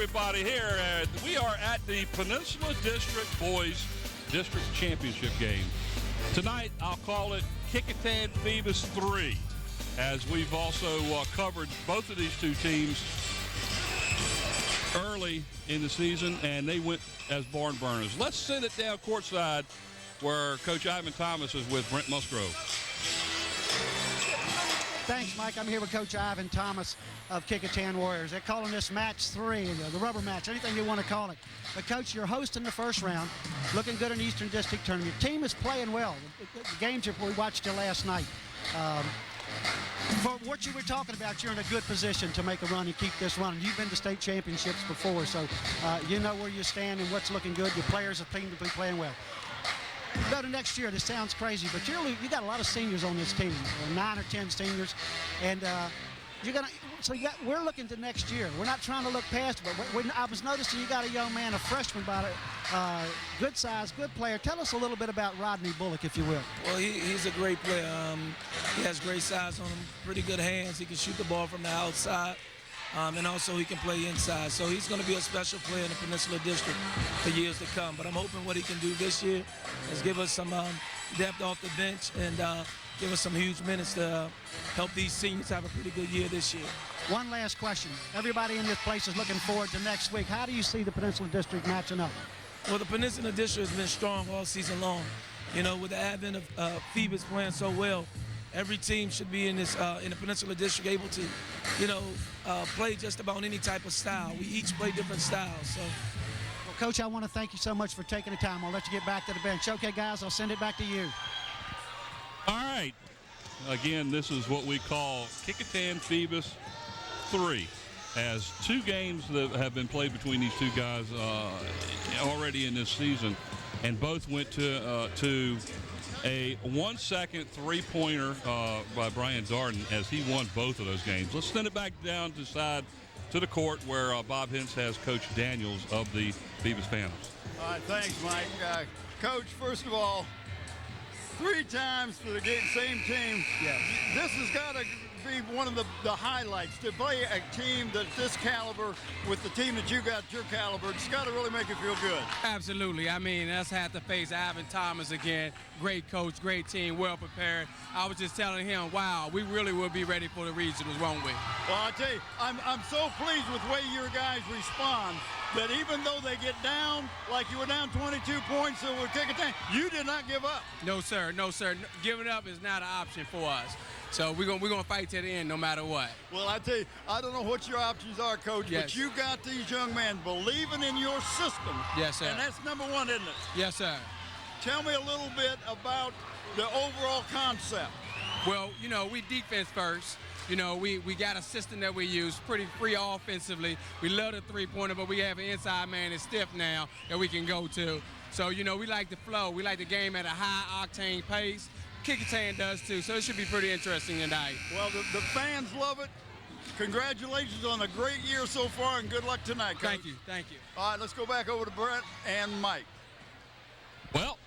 everybody here. We are at the Peninsula District Boys District Championship game. Tonight, I'll call it Kecoughtan Phoebus 3, as we've also covered both of these two teams early in the season, and they went as barn burners. Let's send it down courtside where Coach Ivan Thomas is with Brent Musgrove. Thanks, Mike. I'm here with Coach Ivan Thomas of Kecoughtan Warriors. They're calling this match 3, the rubber match, anything you want to call it. But, Coach, you're hosting the first round, looking good in the Eastern District Tournament. Your team is playing well. The games we watched you last night. For what you were talking about, you're in a good position to make a run and keep this running. You've been to state championships before, so you know where you stand and what's looking good. Your players have seemed to be playing well. Go to next year. This sounds crazy, but you got a lot of seniors on this team, 9 or 10 seniors, and we're looking to next year. We're not trying to look past it, but I was noticing you got a young man, a freshman, good size, good player. Tell us a little bit about Rodney Bullock, if you will. Well, he's a great player. He has great size on him, pretty good hands. He can shoot the ball from the outside. And also he can play inside. So he's going to be a special player in the Peninsula District for years to come. But I'm hoping what he can do this year is give us some depth off the bench and give us some huge minutes to help these seniors have a pretty good year this year. One last question. Everybody in this place is looking forward to next week. How do you see the Peninsula District matching up? Well, the Peninsula District has been strong all season long. You know, with the advent of Phoebus playing so well, every team should be in the Peninsula District able to, play just about any type of style. We each play different styles. So, well, Coach, I want to thank you so much for taking the time. I'll let you get back to the bench. Okay, guys, I'll send it back to you. All right. Again, this is what we call Kecoughtan Phoebus 3, as 2 games that have been played between these two guys already in this season, and both went to a 1-second three-pointer by Brian Darden as he won both of those games. Let's send it back down to the court where Bob Hintz has Coach Daniels of the Phoebus Phantoms. All right, thanks, Mike. Coach, first of all, 3 times for the same team. Yes. This has got to be one of the highlights. To play a team that's this caliber with the team that you got, your caliber, it's got to really make you feel good. Absolutely. I mean, us have to face Ivan Thomas again. Great coach, great team, well prepared. I was just telling him, wow, we really will be ready for the regionals, won't we? Well, I tell you, I'm so pleased with the way your guys respond that even though they get down, like you were down 22 points with Kecoughtan, you did not give up. No, sir. No, sir. Giving up is not an option for us. So we're gonna fight to the end no matter what. Well, I tell you, I don't know what your options are, Coach, yes, but you got these young men believing in your system. Yes, sir. And that's number 1, isn't it? Yes, sir. Tell me a little bit about the overall concept. Well, we defense first. We got a system that we use, pretty free offensively. We love the three-pointer, but we have an inside man that's stiff now that we can go to. So, we like the flow. We like the game at a high-octane pace. Kecoughtan does too, so it should be pretty interesting tonight. Well, the fans love it. Congratulations on a great year so far, and good luck tonight, Coach. Thank you. All right, let's go back over to Brent and Mike. Well,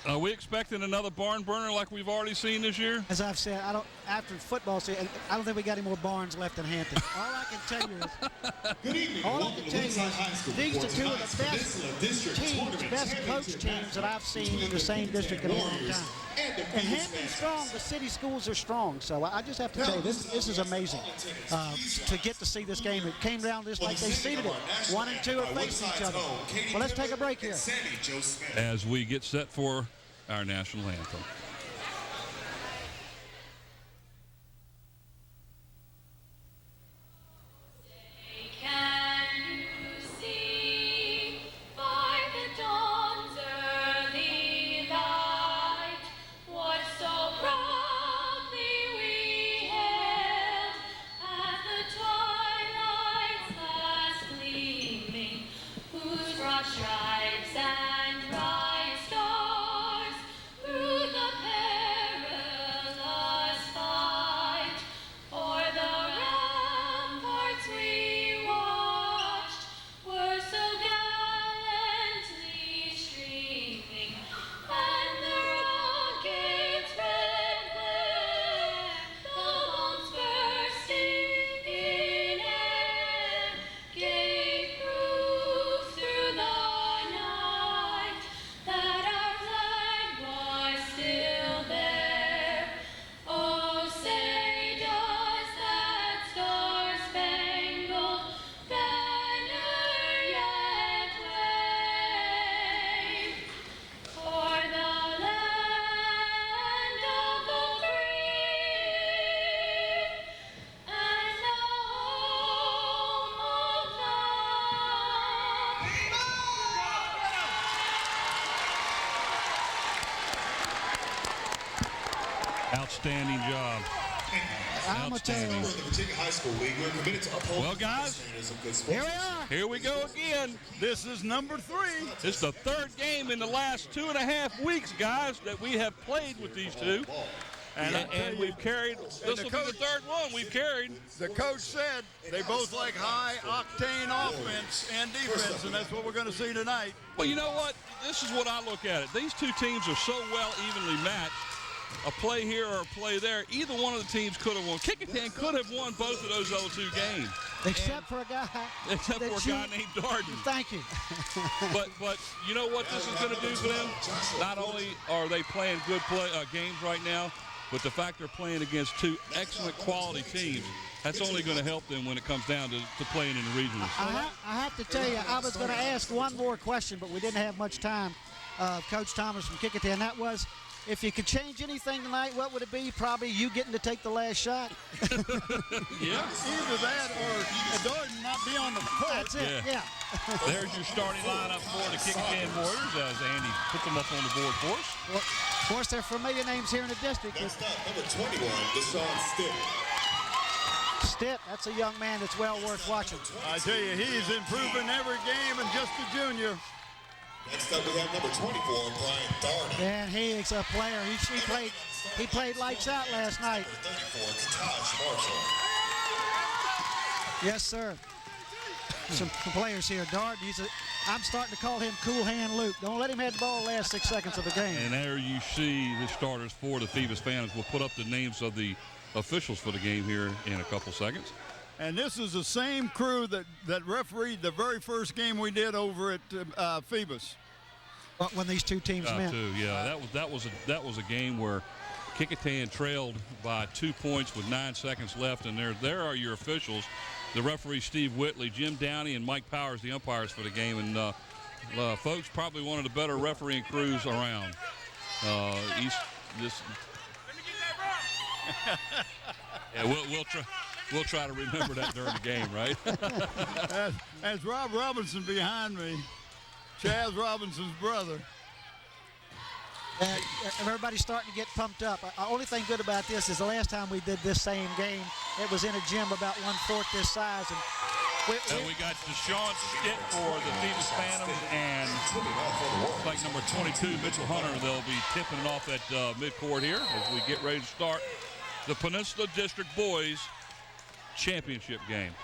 are we expecting another barn burner like we've already seen this year? As I've said, after football season, I don't think we got any more barns left in Hampton. All I can tell you is, these are 2 of the best teams, best coach teams that I've seen in the same district in a long time. And Hampton's strong, the city schools are strong. So I just have to tell you, this is amazing to get to see this game. It came down just like they seeded it. 1 and 2 are facing each other. Well, let's take a break here. As we get set for our national anthem. Stripes and bright stars through the Outstanding job. I'm going to tell you. Well, guys, Here we are. here we go again. This is number 3. It's the third game in the last 2.5 weeks, guys, that we have played with these two. And we've carried, this will be the third one we've carried. The coach said they both like high-octane offense and defense, and that's what we're going to see tonight. Well, you know what? This is what I look at it. These two teams are so well evenly matched. A play here or a play there, either one of the teams could have won. Kecoughtan could have won both of those 0-2 games. Except for a guy. Except for a guy named Darden. Thank you. But you know what this is going to do for them? Not only are they playing good games right now, but the fact they're playing against two excellent quality teams, that's only going to help them when it comes down to playing in the regionals. I have to tell you, I was going to ask one more question, but we didn't have much time. Coach Thomas from Kecoughtan, that was, if you could change anything tonight, what would it be? Probably you getting to take the last shot. Yeah. Either that or Darden not be on the court. That's it, yeah. There's your starting lineup for the Kecoughtan Warriors as Andy put them up on the board for us. Well, of course, they're familiar names here in the district. Next up, number 21, Deshaun Stitt. Stitt, that's a young man that's well worth watching. I tell you, he's improving every game and just a junior. Next up, we have number 24, Brian Darden. And he is a player. He played lights out last night. Number 34, Taj Marshall. Yes, sir. Some players here. Darden, I'm starting to call him Cool Hand Luke. Don't let him have the ball the last 6 seconds of the game. And there you see the starters for the Phoebus Phantoms. We'll put up the names of the officials for the game here in a couple seconds. And this is the same crew that refereed the very first game we did over at Phoebus. When these two teams met. Yeah, that was a game where Kecoughtan trailed by 2 points with 9 seconds left, and there are your officials. The referee Steve Whitley, Jim Downey, and Mike Powers, the umpires for the game. And folks, probably one of the better refereeing crews around. We'll try to remember that during the game, right? as Rob Robinson behind me, Chaz Robinson's brother. Everybody's starting to get pumped up. The only thing good about this is the last time we did this same game, it was in a gym about 1/4 this size. And we got Deshaun Stitt for the Phoebus Phantoms, and looks like number 22, Mitchell Hunter. They'll be tipping it off at midcourt here as we get ready to start the Peninsula District Boys Championship game.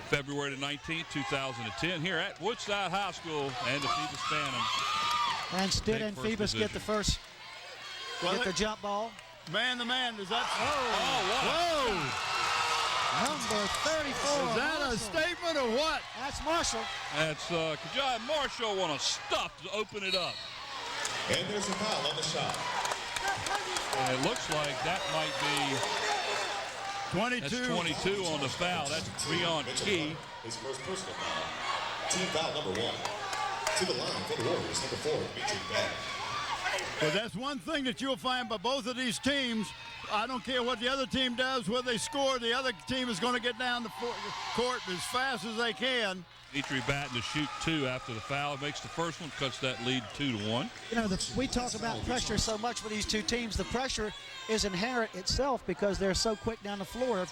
February the 19th, 2010, here at Woodside High School, and the Phoebus Phantoms. And Stitt and Phoebus get the first, get the jump ball. Man to man, is that? Whoa! Number 34. Is that Marshall. a statement or what? That's Marshall. That's Kajai Marshall on a stuff to open it up. And there's a foul on the shot. And it looks like that might be 22. That's 22 on the foul. That's Breon Key. His first personal foul. Team foul number 1. To the line for the Warriors, number 4, Mitchell Back. But that's one thing that you'll find by both of these teams. I don't care what the other team does, whether they score, the other team is going to get down the court as fast as they can. Dimitri Batten to shoot 2 after the foul. Makes the first one, cuts that lead 2-1. You know, we talk about pressure so much with these two teams. The pressure is inherent itself because they're so quick down the floor.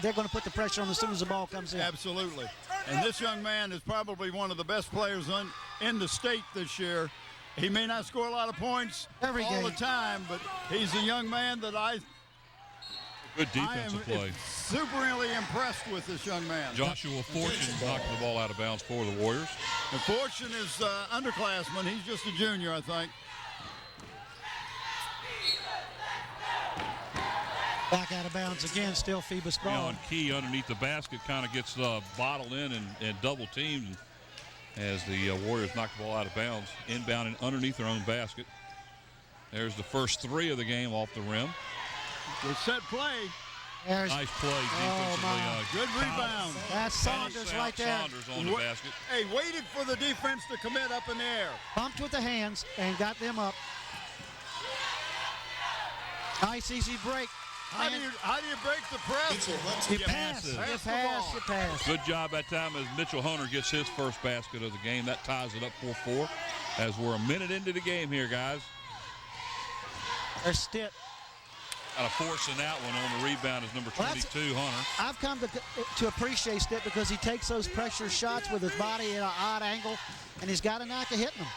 They're going to put the pressure on as soon as the ball comes in. Absolutely. And this young man is probably one of the best players in the state this year. He may not score a lot of points all the time, but he's a young man that Good defensive play. Super really impressed with this young man. Joshua Fortune knocking the ball out of bounds for the Warriors. And Fortune is underclassman. He's just a junior, I think. Back out of bounds again, still Phoebus ball. And Key underneath the basket kind of gets bottled in and double teamed as the Warriors knock the ball out of bounds, inbounding underneath their own basket. There's the first 3 of the game off the rim. Good set play. Nice play defensively. Good rebound. That's Saunders right there. Saunders on the basket. Hey, waited for the defense to commit up in the air. Bumped with the hands and got them up. Nice easy break. How do you break the press? You pass. You pass. Good job that time as Mitchell Hunter gets his first basket of the game. That ties it up 4-4 as we're a minute into the game here, guys. There's Stitt. Kind of forcing that one on the rebound is number 22, Hunter. I've come to appreciate Stitt because he takes those pressure shots with his body at an odd angle, and he's got a knack of hitting them.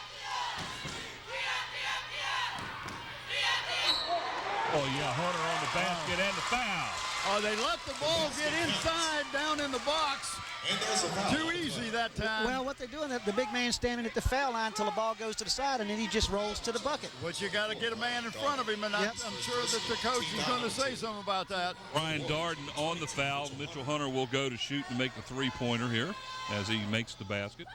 Oh, yeah, Hunter on the basket and the foul. Oh, they let the ball get inside down in the box. And there's a foul. Too easy that time. Well, what they're doing, the big man standing at the foul line until the ball goes to the side, and then he just rolls to the bucket. But you got to get a man in front of him, and Yep. I'm sure that the coach is going to say something about that. Ryan Darden on the foul. Mitchell Hunter will go to shoot and make the three-pointer here as he makes the basket.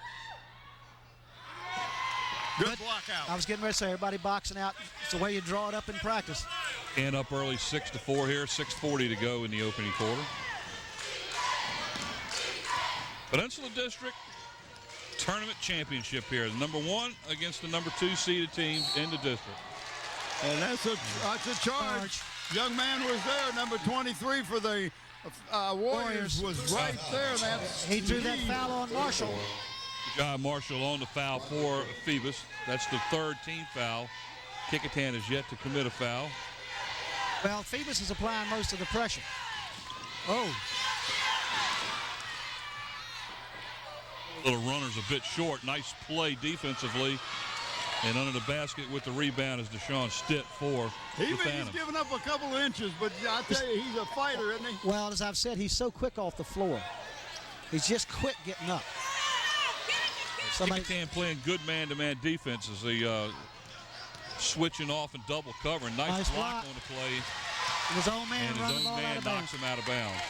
Good block out. I was getting ready to say, everybody boxing out. It's the way you draw it up in practice. And up early, 6-4 here. 6:40 to go in the opening quarter. Peninsula District Tournament Championship here. The number 1 against the number 2 seeded teams in the district. And that's a charge. Young man was there. Number 23 for the Warriors was right there. He drew that foul on Marshall. Good job, Marshall, on the foul for Phoebus. That's the 3rd team foul. Kecoughtan has yet to commit a foul. Well, Phoebus is applying most of the pressure. Oh. Little runner's a bit short. Nice play defensively. And under the basket with the rebound is Deshaun Stitt for the He's Phantoms. giving up a couple of inches, but I tell you, he's a fighter, isn't he? Well, as I've said, he's so quick off the floor. He's just quick getting up. Kecoughtan playing good man-to-man defense as they switching off and double covering. Nice block on the play. And his own man and running his the own ball out man of knocks bounds. him out of bounds.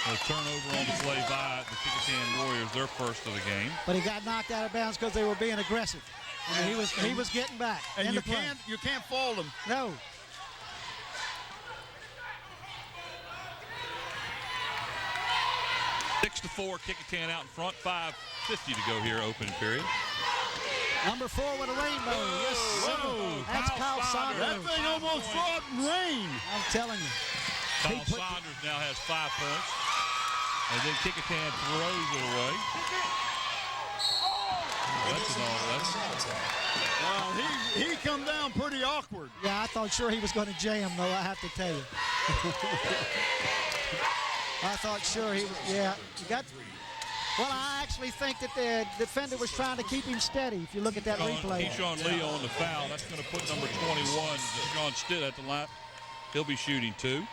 A turnover on the play by the Kecoughtan Warriors, their first of the game. But he got knocked out of bounds because they were being aggressive. I mean, he was getting back. And you can't fault him. No. Six to 4, Kecoughtan out in front. 5:50 to go here, opening period. Number 4 with a rainbow. Yes, sir. Whoa. That's Kyle Saunders. That thing almost brought rain. I'm telling you. Kyle Saunders now has 5 points. And then Kecoughtan throws it away. That's an all. Well, he come down pretty awkward. Yeah, I thought sure he was going to jam, though, I have to tell you. I thought sure he was, yeah. Well, I actually think that the defender was trying to keep him steady, if you look at that replay. Keyshawn Lee on the foul. That's going to put number 21, Deshaun Stitt, at the line. He'll be shooting 2.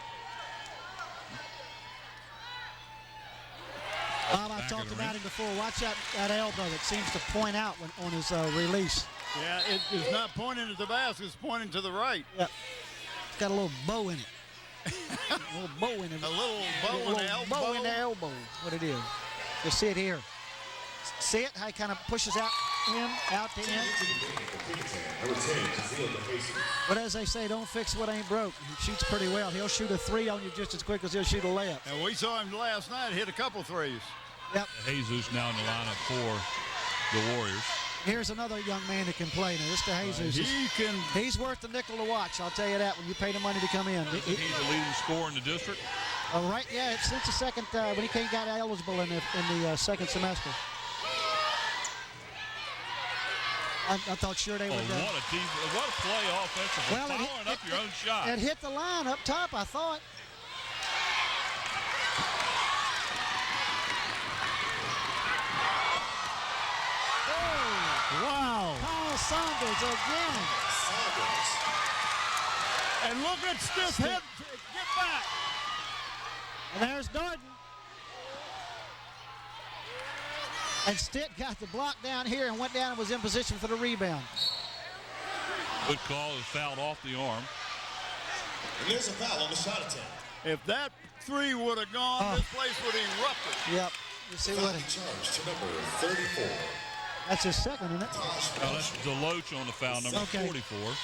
Bob, I've talked about him before. Watch that elbow that seems to point out on his release. Yeah, it is not pointing at the basket, it's pointing to the right. Yeah. It's got a little bow in it. A little bow in it. A little bow in the elbow. Bow in the elbow, what it is. You'll see it here. See it? How he kind of pushes out to in. But as they say, don't fix what ain't broke. He shoots pretty well. He'll shoot a 3 on you just as quick as he'll shoot a layup. And we saw him last night hit a couple threes. Yep. Jesus now in the lineup for the Warriors. Here's another young man that can play now. This DeJesus. He's worth the nickel to watch. I'll tell you that when you pay the money to come in. He's the leading scorer in the district. All right, yeah, since the second, when he got eligible in the second semester. I thought sure they would. What a play offensively. Well, following up your own shot. It hit the line up top, I thought. Oh, wow. Kyle Saunders again. And look at Stitt's head. Get back. And there's Darden. And Stitt got the block down here and went down and was in position for the rebound. Good call, is fouled off the arm. And there's a foul on the shot attempt. If that 3 would have gone, this place would have erupted. Yep. You see what? Charge to number 34. That's his second, isn't it? Oh, that's Deloach on the foul, number 44.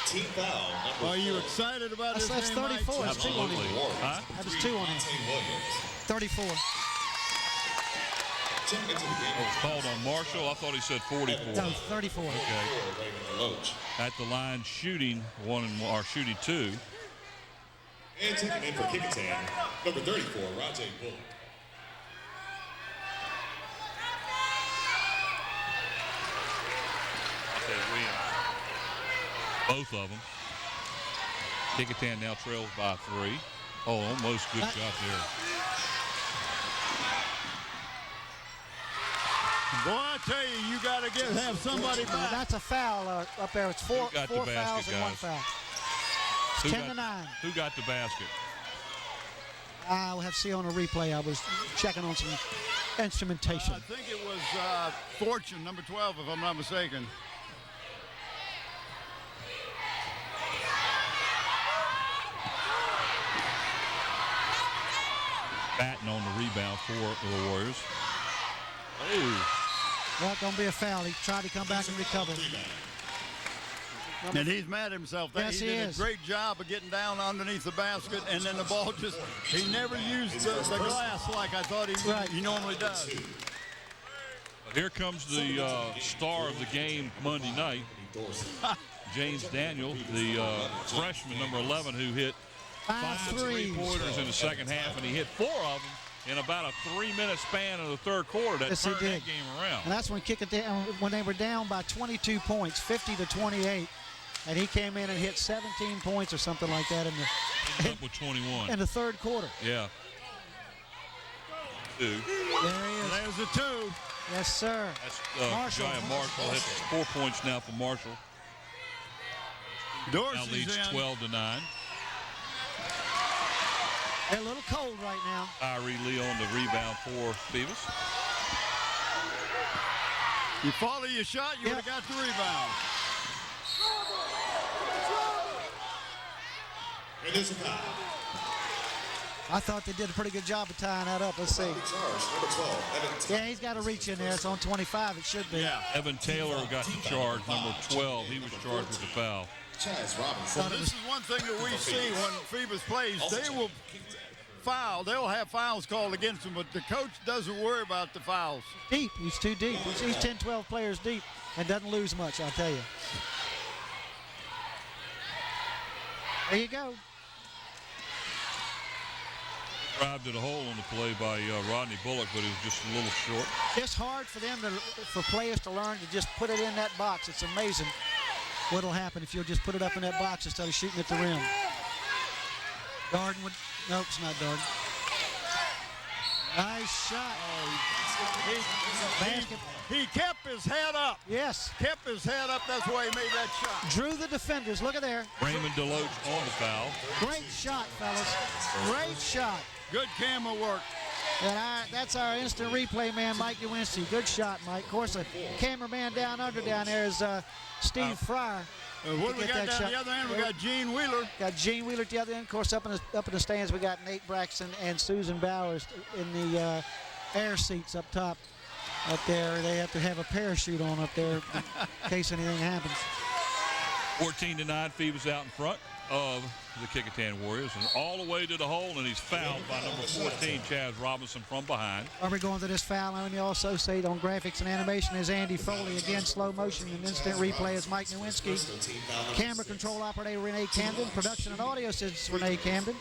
Team foul. Are you excited about this That's game, Mike? 34. That's 2 on him. Huh? That was 2 on him. 34. Oh, it's called on Marshall. I thought he said 44. No, 34. Okay. At the line, shooting 2. And taking in for Kecoughtan, number 34, Rajay Bullock. Both of them. Kecoughtan now trails by 3. Oh, almost good shot there. Boy, I tell you, you got to have somebody back. That's a foul up there. It's four got the fouls basket, and 1 guys? foul. Who 10-9. Who got the basket? I'll have to see on a replay. I was checking on some instrumentation. I think it was Fortune, number 12, if I'm not mistaken. Batten on the rebound for the Warriors. Oh. Well, going to be a foul. He tried to come back and recover. And he's mad at himself. Yes, he did a great job of getting down underneath the basket, and then the ball just, he never used the glass like I thought he normally does. Here comes the star of the game Monday night, James Daniel, the freshman, number 11, who hit 5 3-pointers in the second half, and he hit 4 of them in about a 3-minute span of the third quarter. That turned that game around. And that's when when they were down by 22 points, 50-28, and he came in and hit 17 points or something like that up with 21 in the third quarter. Yeah. 2. There he is. There's a 2. Yes, sir. That's Marshall. Giant Marshall hit 4 points now for Marshall. Dorsey's now leads 12-9. They're a little cold right now. Tyree Lee on the rebound for Phoebus. You follow your shot, you would have got the rebound. I thought they did a pretty good job of tying that up. Let's see. Yeah, he's got to reach in there. It's on 25. It should be. Yeah. Evan Taylor got the charge, number 12. He was charged with the foul. Well, this is one thing that we see when Phoebus plays. They will foul. They'll have fouls called against them, but the coach doesn't worry about the fouls. Deep. He's too deep. He's 10, 12 players deep and doesn't lose much, I'll tell you. There you go. Drive to the hole on the play by Rodney Bullock, but it was just a little short. It's hard for them for players to learn to just put it in that box. It's amazing what'll happen if you'll just put it up in that box instead of shooting at the rim. Darden would, nope, it's not Darden. Nice shot. He kept his head up. Yes. Kept his head up. That's why he made that shot. Drew the defenders. Look at there. Raymond Deloach on the foul. Great shot, fellas. Great shot. Good camera work. And that's our instant replay man, Mike Nowinski. Good shot, Mike. Of course, the cameraman down there is Steve Fryer. What do we got down the other end? We got Gene Wheeler. Got Gene Wheeler at the other end. Of course, up in the stands, we got Nate Braxton and Susan Bowers in the air seats up top. Up there, they have to have a parachute on up there in case anything happens. 14-9, Phoebus out in front of the Kecoughtan Warriors, and all the way to the hole, and he's fouled by number 14, Chaz Robinson, from behind. Are we going to this foul line? You also say on graphics and animation is Andy Foley. Again, slow motion and instant replay is Mike Nowinski. Camera control operator Renee Camden. Production and audio assistant Renee Camden.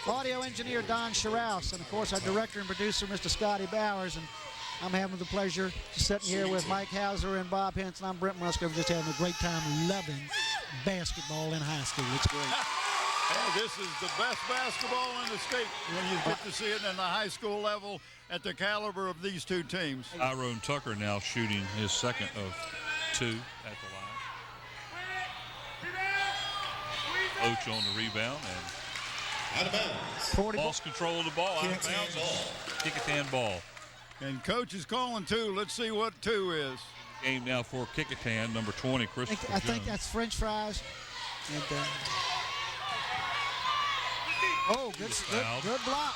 Audio engineer Don Scharouse. And, of course, our director and producer, Mr. Scotty Bowers. And I'm having the pleasure of sitting here with Mike Hauser and Bob Henson. I'm Brent Musgrove, just having a great time loving basketball in high school. It's great. Hey, this is the best basketball in the state when you get to see it in the high school level at the caliber of these two teams. Tyrone Tucker now shooting his second of 2 at the line. Oach on the rebound and Out of bounds. lost control of the ball. Out of bounds. Kecoughtan ball. And coach is calling 2. Let's see what 2 is. Game now for Kecoughtan, number 20, Christopher I think Jones. that's French fries. And, good block.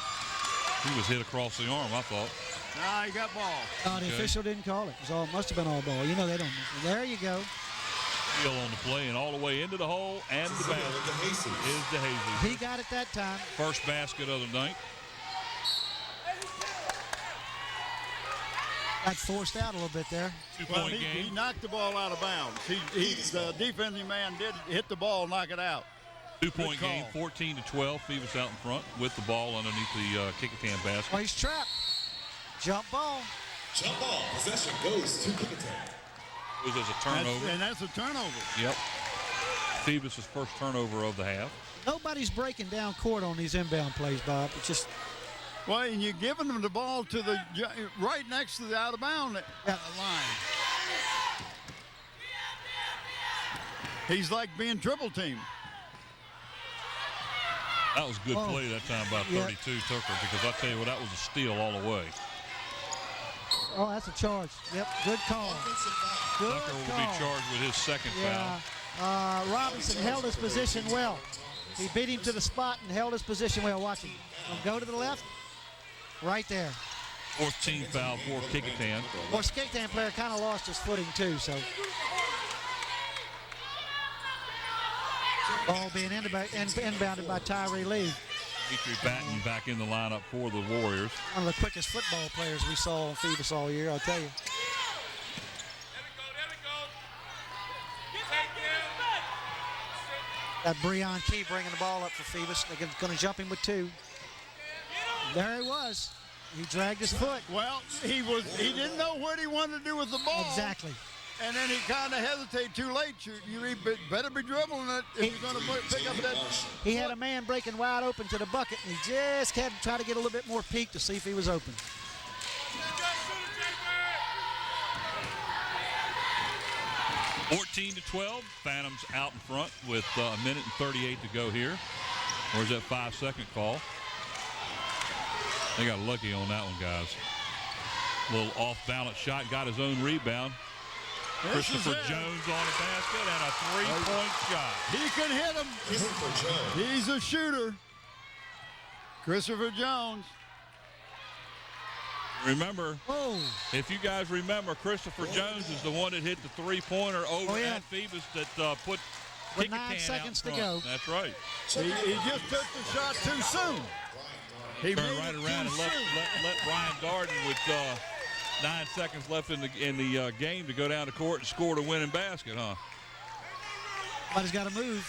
He was hit across the arm, I thought. Nah, he got ball. The official didn't call it. Must have been all ball. You know they don't. There you go. Steal on the play and all the way into the hole and the basket is DeHazy. He got it that time. First basket of the night. Got forced out a little bit there. Two-point game. He knocked the ball out of bounds. The defensive man did hit the ball, knock it out. Two-point game, 14-12. Phoebus out in front with the ball underneath the Kecoughtan basket. Oh, he's trapped. Jump ball. Jump ball. Possession goes to Kecoughtan. It was as a turnover. And that's a turnover. Yep. Phoebus' first turnover of the half. Nobody's breaking down court on these inbound plays, Bob. It's just Well, and you're giving them the ball to the right next to the out of bound line. He's like being triple teamed. That was a good play that time by 32 Tucker, because I tell you what, that was a steal all the way. Oh, that's a charge. Yep, good call. Good Tucker will call. be charged with his second foul. Robinson held his position well. He beat him to the spot and held his position well. Watch him. Go to the left. Right there. Fourth team foul for Kecoughtan. Well, the Kecoughtan player kind of lost his footing too, so. Ball being inbounded by Tyree Lee. Petrie Batten back in the lineup for the Warriors. One of the quickest football players we saw on Phoebus all year, I'll tell you. Got Breon Key bringing the ball up for Phoebus. They're going to jump him with 2. There he was. He dragged his foot. Well, he didn't know what he wanted to do with the ball. Exactly. And then he kind of hesitated too late. You better be dribbling it if you're going to pick up that. He had a man breaking wide open to the bucket, and he just had to try to get a little bit more peek to see if he was open. (14-12). Phantoms out in front with a minute and 38 to go here. Where's that 5-second call? They got lucky on that one, guys. A little off-balance shot, got his own rebound. Christopher Jones on a basket and a three-point shot. He can hit him. He's a shooter. Christopher Jones. Remember, if you guys remember, Christopher Jones is the one that hit the three-pointer over at Phoebus that put with Kecoughtan 9 seconds to go. That's right. He just took the shot too soon. He turned right around and let Brian Darden with 9 seconds left in the game to go down the court and score the winning basket, huh? But he's got to move.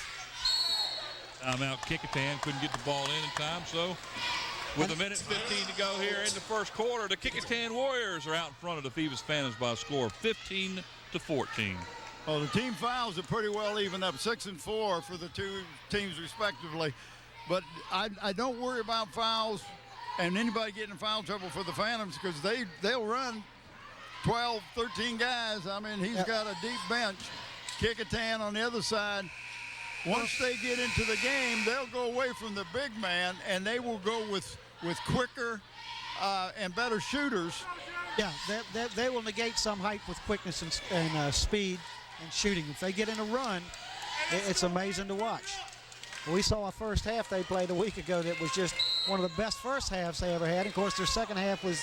Timeout. Kecoughtan couldn't get the ball in time, so with a minute 15 to go here in the first quarter, the Kecoughtan Warriors are out in front of the Phoebus Phantoms by a score of 15-14. Oh, the team fouls are pretty well even up, 6 and 4 for the two teams respectively. But I don't worry about fouls and anybody getting in foul trouble for the Phantoms, because they'll run 12, 13 guys. I mean, he's got a deep bench. Kecoughtan on the other side, once they get into the game, they'll go away from the big man and they will go with quicker and better shooters. Yeah, they will negate some height with quickness and speed and shooting. If they get in a run, it's amazing to watch. We saw a first half they played a week ago that was just one of the best first halves they ever had. Of course, their second half was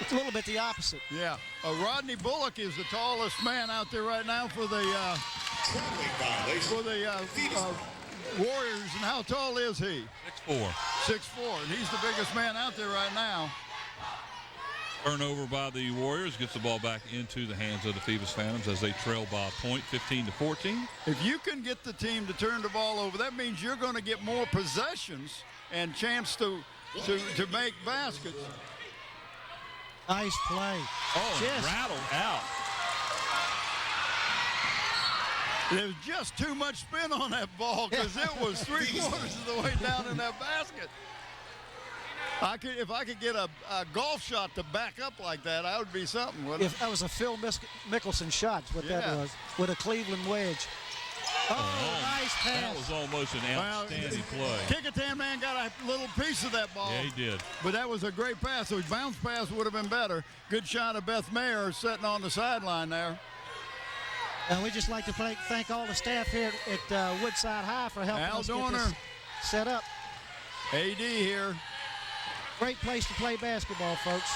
a little bit the opposite. Yeah. Rodney Bullock is the tallest man out there right now for the Warriors. And how tall is he? 6'4". 6'4", and he's the biggest man out there right now. Turnover by the Warriors gets the ball back into the hands of the Phoebus Phantoms as they trail by a point, 15-14. If you can get the team to turn the ball over, that means you're going to get more possessions and chance to make baskets. Nice play. Oh, rattled out. There's just too much spin on that ball because it was 3/4 of the way down in that basket. If I could get a golf shot to back up like that, I would be something. If that was a Phil Mickelson shot, what that was, with a Cleveland wedge. Oh, nice pass. That was almost an outstanding play. Kecoughtan man got a little piece of that ball. Yeah, he did. But that was a great pass. So his bounce pass would have been better. Good shot of Beth Mayer sitting on the sideline there. And we just like to thank all the staff here at Woodside High for helping us get this set up. AD here. Great place to play basketball, folks.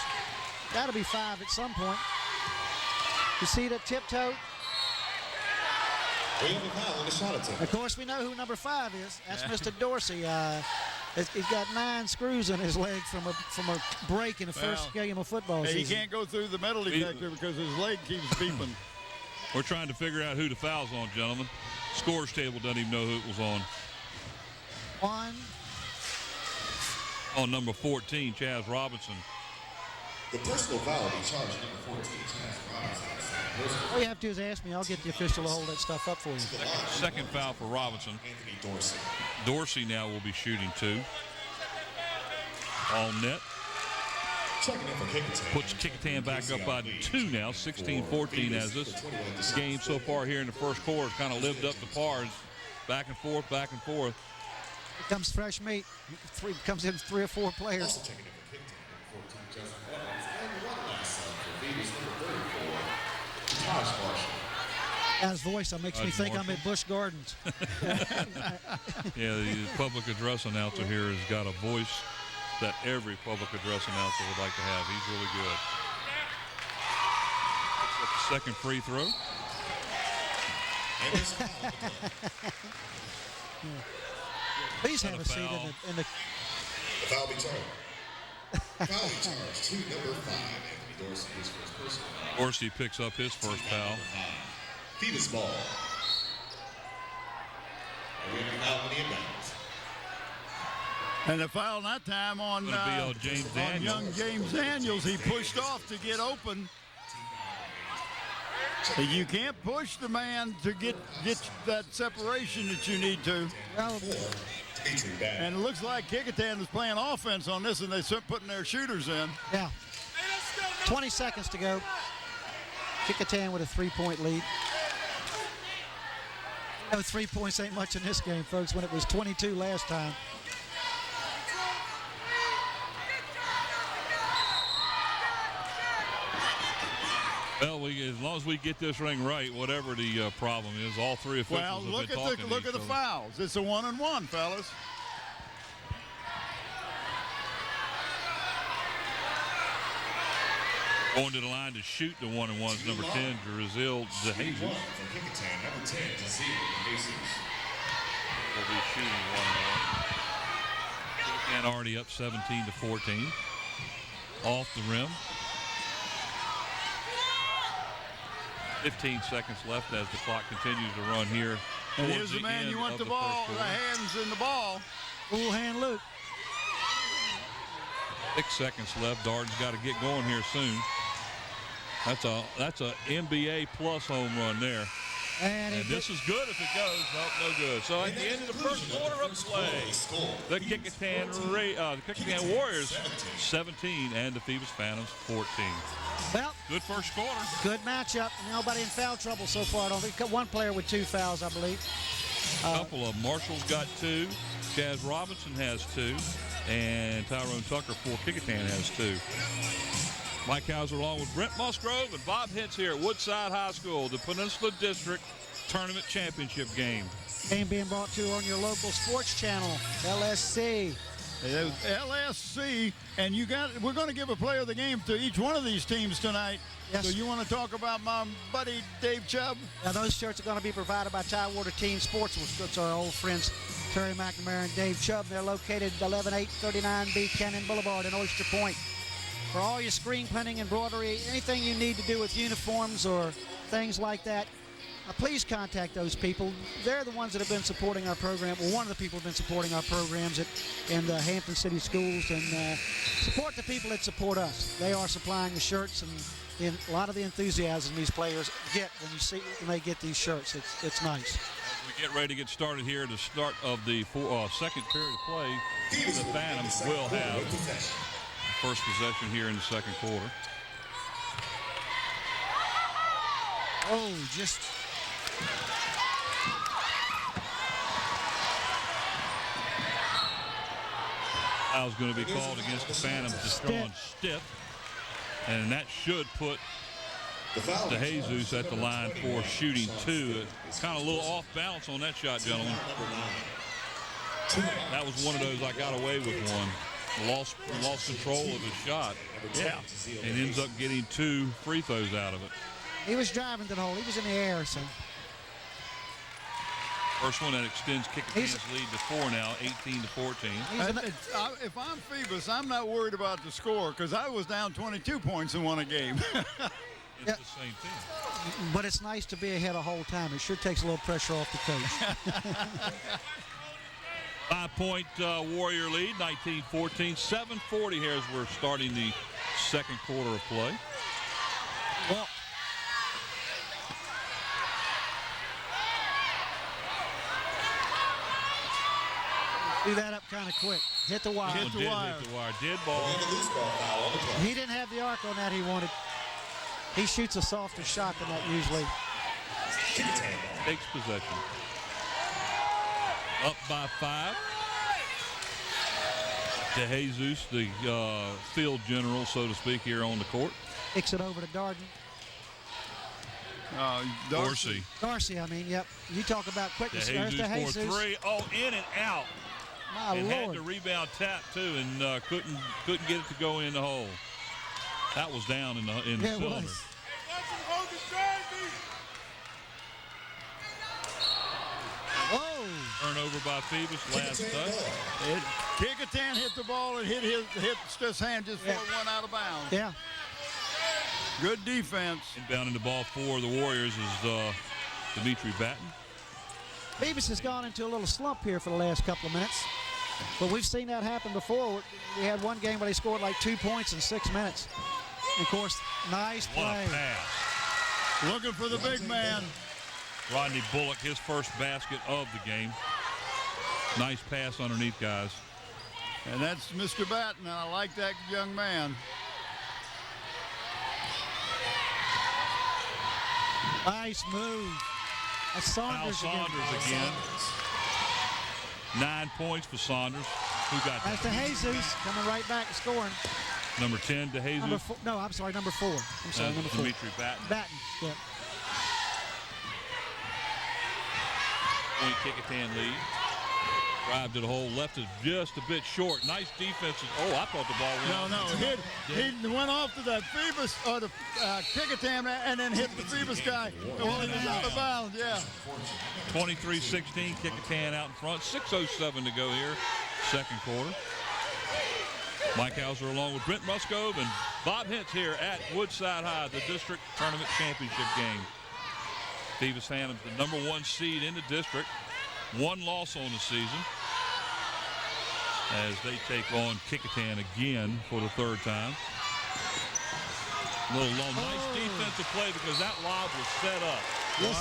Got to be 5 at some point. You see that tiptoe? Of course, we know who number 5 is. That's Mr. Dorsey. He's got 9 screws in his leg from a break in the first game of football season. He can't go through the metal detector because his leg keeps beeping. We're trying to figure out who the foul's on, gentlemen. Scores table doesn't even know who it was on. 1. On number 14, Chaz Robinson. The personal foul will be charged number 14, Chaz Robinson. All you have to do is ask me. I'll get the official to hold that stuff up for you. Second foul for Robinson. Dorsey now will be shooting 2. All net. Puts Kecoughtan back up by 2 now, 16-14, as this game so far here in the first quarter kind of lived up to par. Back and forth, back and forth. Here comes fresh meat. Comes in 3 or 4 players. His voice makes me think I'm at Busch Gardens. Yeah, the public address announcer here has got a voice that every public address announcer would like to have. He's really good. That's the second free throw. Please have a seat in the Foul be charged. Foul be charged to number 5, Anthony Dorsey, his first personal foul. Dorsey picks up his first foul. Phoebus ball. And we have a foul on the inbounds. And the foul that time on, James on Daniels. young James Daniels. He pushed off to get open. You can't push the man to get that separation that you need to. well, And it looks like Kecoughtan is playing offense on this, and they're putting their shooters in. yeah. 20 seconds to go. Kecoughtan with a 3-point lead. No, 3 points ain't much in this game, folks, when it was 22 last time. Well, as long as we get this ring right, whatever the problem is, all 3 officials Well, have look been talking at the to each other. fouls. It's a 1-and-1, fellas. Going to the line to shoot the 1-and-ones, number 10, Brazil DeJesus. From Kecoughtan, number 10, Zazil DeJesus. Will be shooting 1-and-1. Kecoughtan already up 17-14. Off the rim. 15 seconds left as the clock continues to run here. And towards here's the man end you want of the ball, first the quarter. hands in the ball. Full hand Luke. 6 seconds left. Darden's got to get going here soon. That's a NBA plus home run there. And this is good if it goes. Nope, no good. So at the end of the first quarter of play, the Kecoughtan Warriors 17 and the Phoebus Phantoms 14. well, Good first quarter. good matchup. Nobody in foul trouble so far. I don't think one player with 2 fouls, I believe. A couple of Marshall's got 2. Chaz Robinson has 2. And Tyrone Tucker for Kecoughtan has 2. Mike Hauser along with Brent Musgrove and Bob Hintz here at Woodside High School, the Peninsula District Tournament Championship game. Game being brought to you on your local sports channel, LSC. LSC, and we're going to give a player of the game to each one of these teams tonight. Yes. So you want to talk about my buddy Dave Chubb? Now, those shirts are going to be provided by Tidewater Team Sports, which is our old friends Terry McNamara and Dave Chubb. They're located 11839B Cannon Boulevard in Oyster Point. For all your screen printing, embroidery, anything you need to do with uniforms or things like that, please contact those people. They're the ones that have been supporting our program. Well, one of the people have been supporting our programs in the Hampton City Schools, and support the people that support us. They are supplying the shirts and a lot of the enthusiasm these players get when they get these shirts. It's nice. As we get ready to get started here at the start of the second period of play, the Phantoms will have first possession here in the second quarter. Oh, just Foul's going to be called against the Phantoms, just throwing stiff. And that should put DeJesus at the line for shooting 2. It's kind of a little off balance on that shot, gentlemen. That was one of those I got away with one. Lost control of his shot. Yeah. And ends up getting 2 free throws out of it. he was driving to the hole. He was in the air, so. First one that extends Kecoughtan's lead to 4 now, 18-14. If I'm Phoebus, I'm not worried about the score because I was down 22 points and won a game. It's the same team. But it's nice to be ahead a whole time. It sure takes a little pressure off the coach. 5-point Warrior lead, 19-14. 7:40 here as we're starting the second quarter of play. Well, Do that up kind of quick. Hit the wire. Hit the wire. Dead ball. And a loose ball foul on the play. He didn't have the arc on that he wanted. He shoots a softer shot than that usually. Kecoughtan ball. Takes possession. Up by 5. DeJesus, the field general, so to speak, here on the court. Kicks it over to Darden. Dorsey. Darcy, I mean, yep. You talk about quickness. There's DeJesus for DeJesus. 3. Oh, in and out. My And had Lord. the rebound tap too, and couldn't get it to go in the hole. That was down in the Yeah, it cylinder. was. Whoa. Turnover by Phoebus, last Kecoughtan touch. ball. Kecoughtan hit the ball and hit Stiff's hand just before it went out of bounds. Yeah. Good defense. Inbounding the ball for the Warriors is Dimitri Batten. Phoebus has gone into a little slump here for the last couple of minutes. But we've seen that happen before. We had one game where they scored like 2 points in 6 minutes. And of course, nice What play. a pass. Looking for the big man. Rodney Bullock, his first basket of the game. Nice pass underneath, guys. And that's Mr. Batten. I like that young man. Nice move. That's Kyle Saunders Saunders again. 9 points for Saunders. Who got That's DeJesus coming right back and scoring. number 10, DeJesus? Number 4. No, I'm sorry, number 4. I'm sorry, number 4. Dimitri Batten. Batten. Yeah. Point Kecoughtan lead. Drive to the hole, left it just a bit short. Nice defense. Oh, I thought the ball went off. He went off to that Phoebus or the Kecoughtan and then hit the Phoebus guy. Well, it was out of bounds, yeah. 23-16, Kecoughtan out in front. 6:07 to go here, second quarter. Mike Hauser along with Brent Muscove and Bob Hintz here at Woodside High, the district tournament championship game. Phoebus Phantoms, the number 1 seed in the district. 1 loss on the season as they take on Kecoughtan again for the 3rd time. A little low. Nice defensive play because that lob was set up. Yes.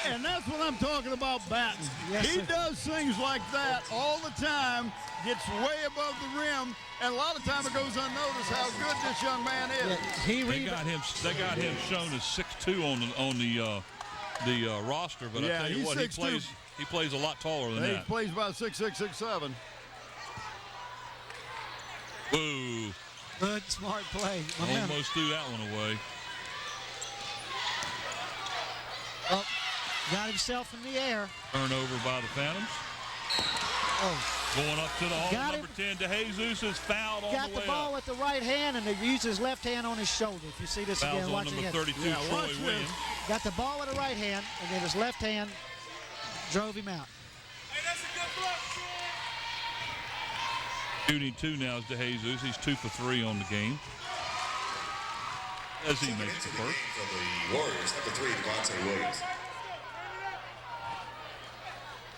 And that's what I'm talking about, Batten. Yes, He sir. does things like that all the time, gets way above the rim, and a lot of time it goes unnoticed how good this young man is. Yeah, he They got him shown as 6'2" on the roster, but Yeah, I tell you he's what, 6'2". he plays a lot taller than He that. plays about 6'6", 6'7". Boo! Good, smart play. Momentum. Almost threw that one away. Oh, got himself in the air. Turnover by the Phantoms. Oh, Going up to the hole, Got number 10, DeJesus is fouled on got the the way ball up. with the right hand and he used his left hand on his shoulder. If you see this Fouls again, on watch it number again. 32, Yeah, Troy watch this. Williams. Got the ball with the right hand and then his left hand drove him out. Shooting 2 now is DeJesus. He's 2 for 3 on the game. As he Coming makes into the the first. game for the Warriors, number 3, Devontae Williams.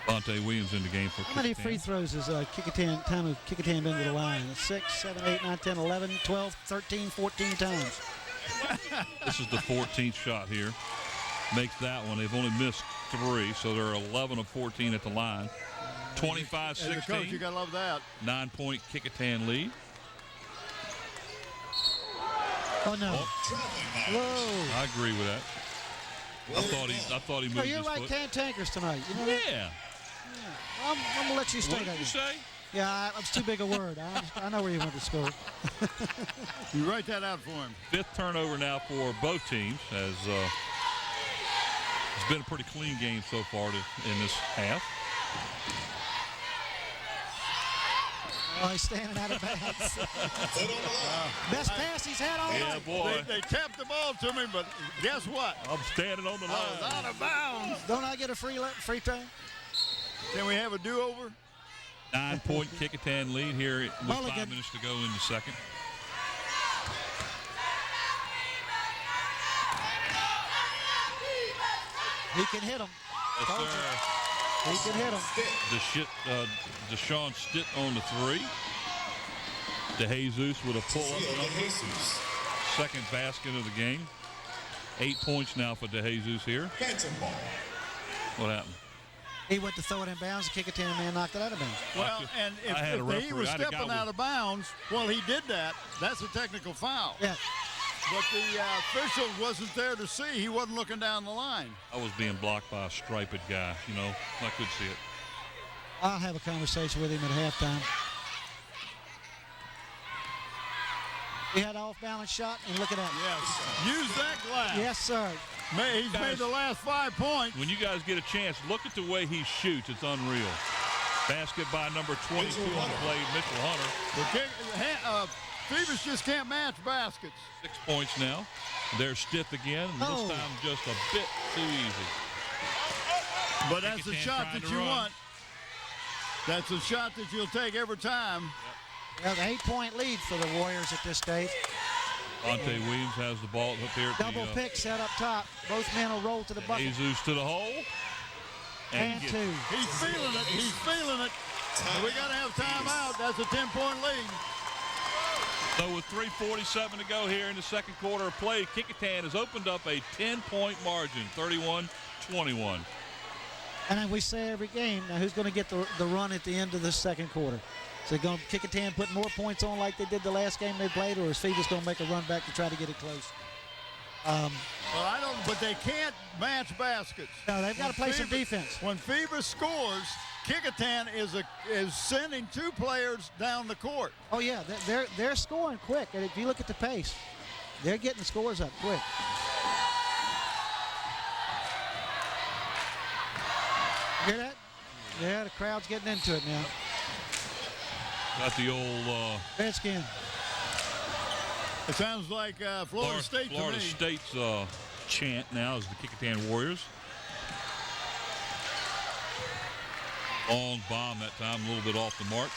Bonte Williams in the game for How many Kecoughtan. free throws has Kecoughtan been to the line? 6, 7, 8, 9, 10, 11, 12, 13, 14 times. This is the 14th shot here. Makes that one. They've only missed 3, so they're 11 of 14 at the line. As a coach, you 25-16, got to love that. 9-point Kecoughtan lead. Oh, no. Whoa. I agree with that. I thought he No, moved you're his like foot. cantankers tonight. You know that? Yeah. I'm going to let you stay What did that you way. say? Yeah, it's too big a word. I know where you went to school. You write that out for him. 5th turnover now for both teams as it's been a pretty clean game so far in this half. Oh, he's standing out of bounds. Best pass he's had all Yeah, night. boy. They tapped the ball to me, but guess what? I'm standing on the I was line. out of bounds. Don't I get a free throw? Can we have a do-over? 9-point Kecoughtan lead here with Mulligan. 5 minutes to go in the second. He can hit him. Yes, Told you. sir. He can hit him. Deshaun Stitt on the 3. DeJesus with a pull-up number. Jesus. Second basket of the game. 8 points now for DeJesus here. Phantom ball. What happened? He went to throw it in bounds. The Kecoughtan man knocked it out of bounds. Well, and I had a if he referee. was I had a guy stepping out of bounds, well, he did that. That's a technical foul. Yeah. But the official wasn't there to see. He wasn't looking down the line. I was being blocked by a striped guy, you know. I could see it. I'll have a conversation with him at halftime. He had an off-balance shot, and look at that. Yes. Use that glass. Yes, sir. He's made the last 5 points. When you guys get a chance, look at the way he shoots. It's unreal. Basket by number 22 on the play, Mitchell Hunter. Phoebus just can't match baskets. 6 points now. They're stiff again. And Oh. This time just a bit too easy. But that's the Kecoughtan shot trying that to you run. want. That's a shot that you'll take every time. Well, an 8-point lead for the Warriors at this stage. Monte Williams has the ball up here. At Double pick set up top. Both men will roll to the bucket. Jesus to the hole. And gets- two. He's feeling it. He's feeling it. And we got to have timeout. That's a 10-point lead. So with 3:47 to go here in the second quarter of play, Kecoughtan has opened up a 10-point margin, 31-21. And then we say every game, now who's going to get the run at the end of the second quarter? Is it going to Kecoughtan put more points on like they did the last game they played, or is Phoebus going to make a run back to try to get it close? Well, I don't, but they can't match baskets. No, they've got to play some defense. When Phoebus scores, Kecoughtan is sending 2 players down the court. Oh yeah, they're scoring quick. And if you look at the pace, they're getting the scores up quick. Hear that? Yeah, the crowd's getting into it now. Got the old Redskin. It sounds like Florida State Florida to me. State's chant now is the Kecoughtan Warriors. Long bomb that time, a little bit off the mark.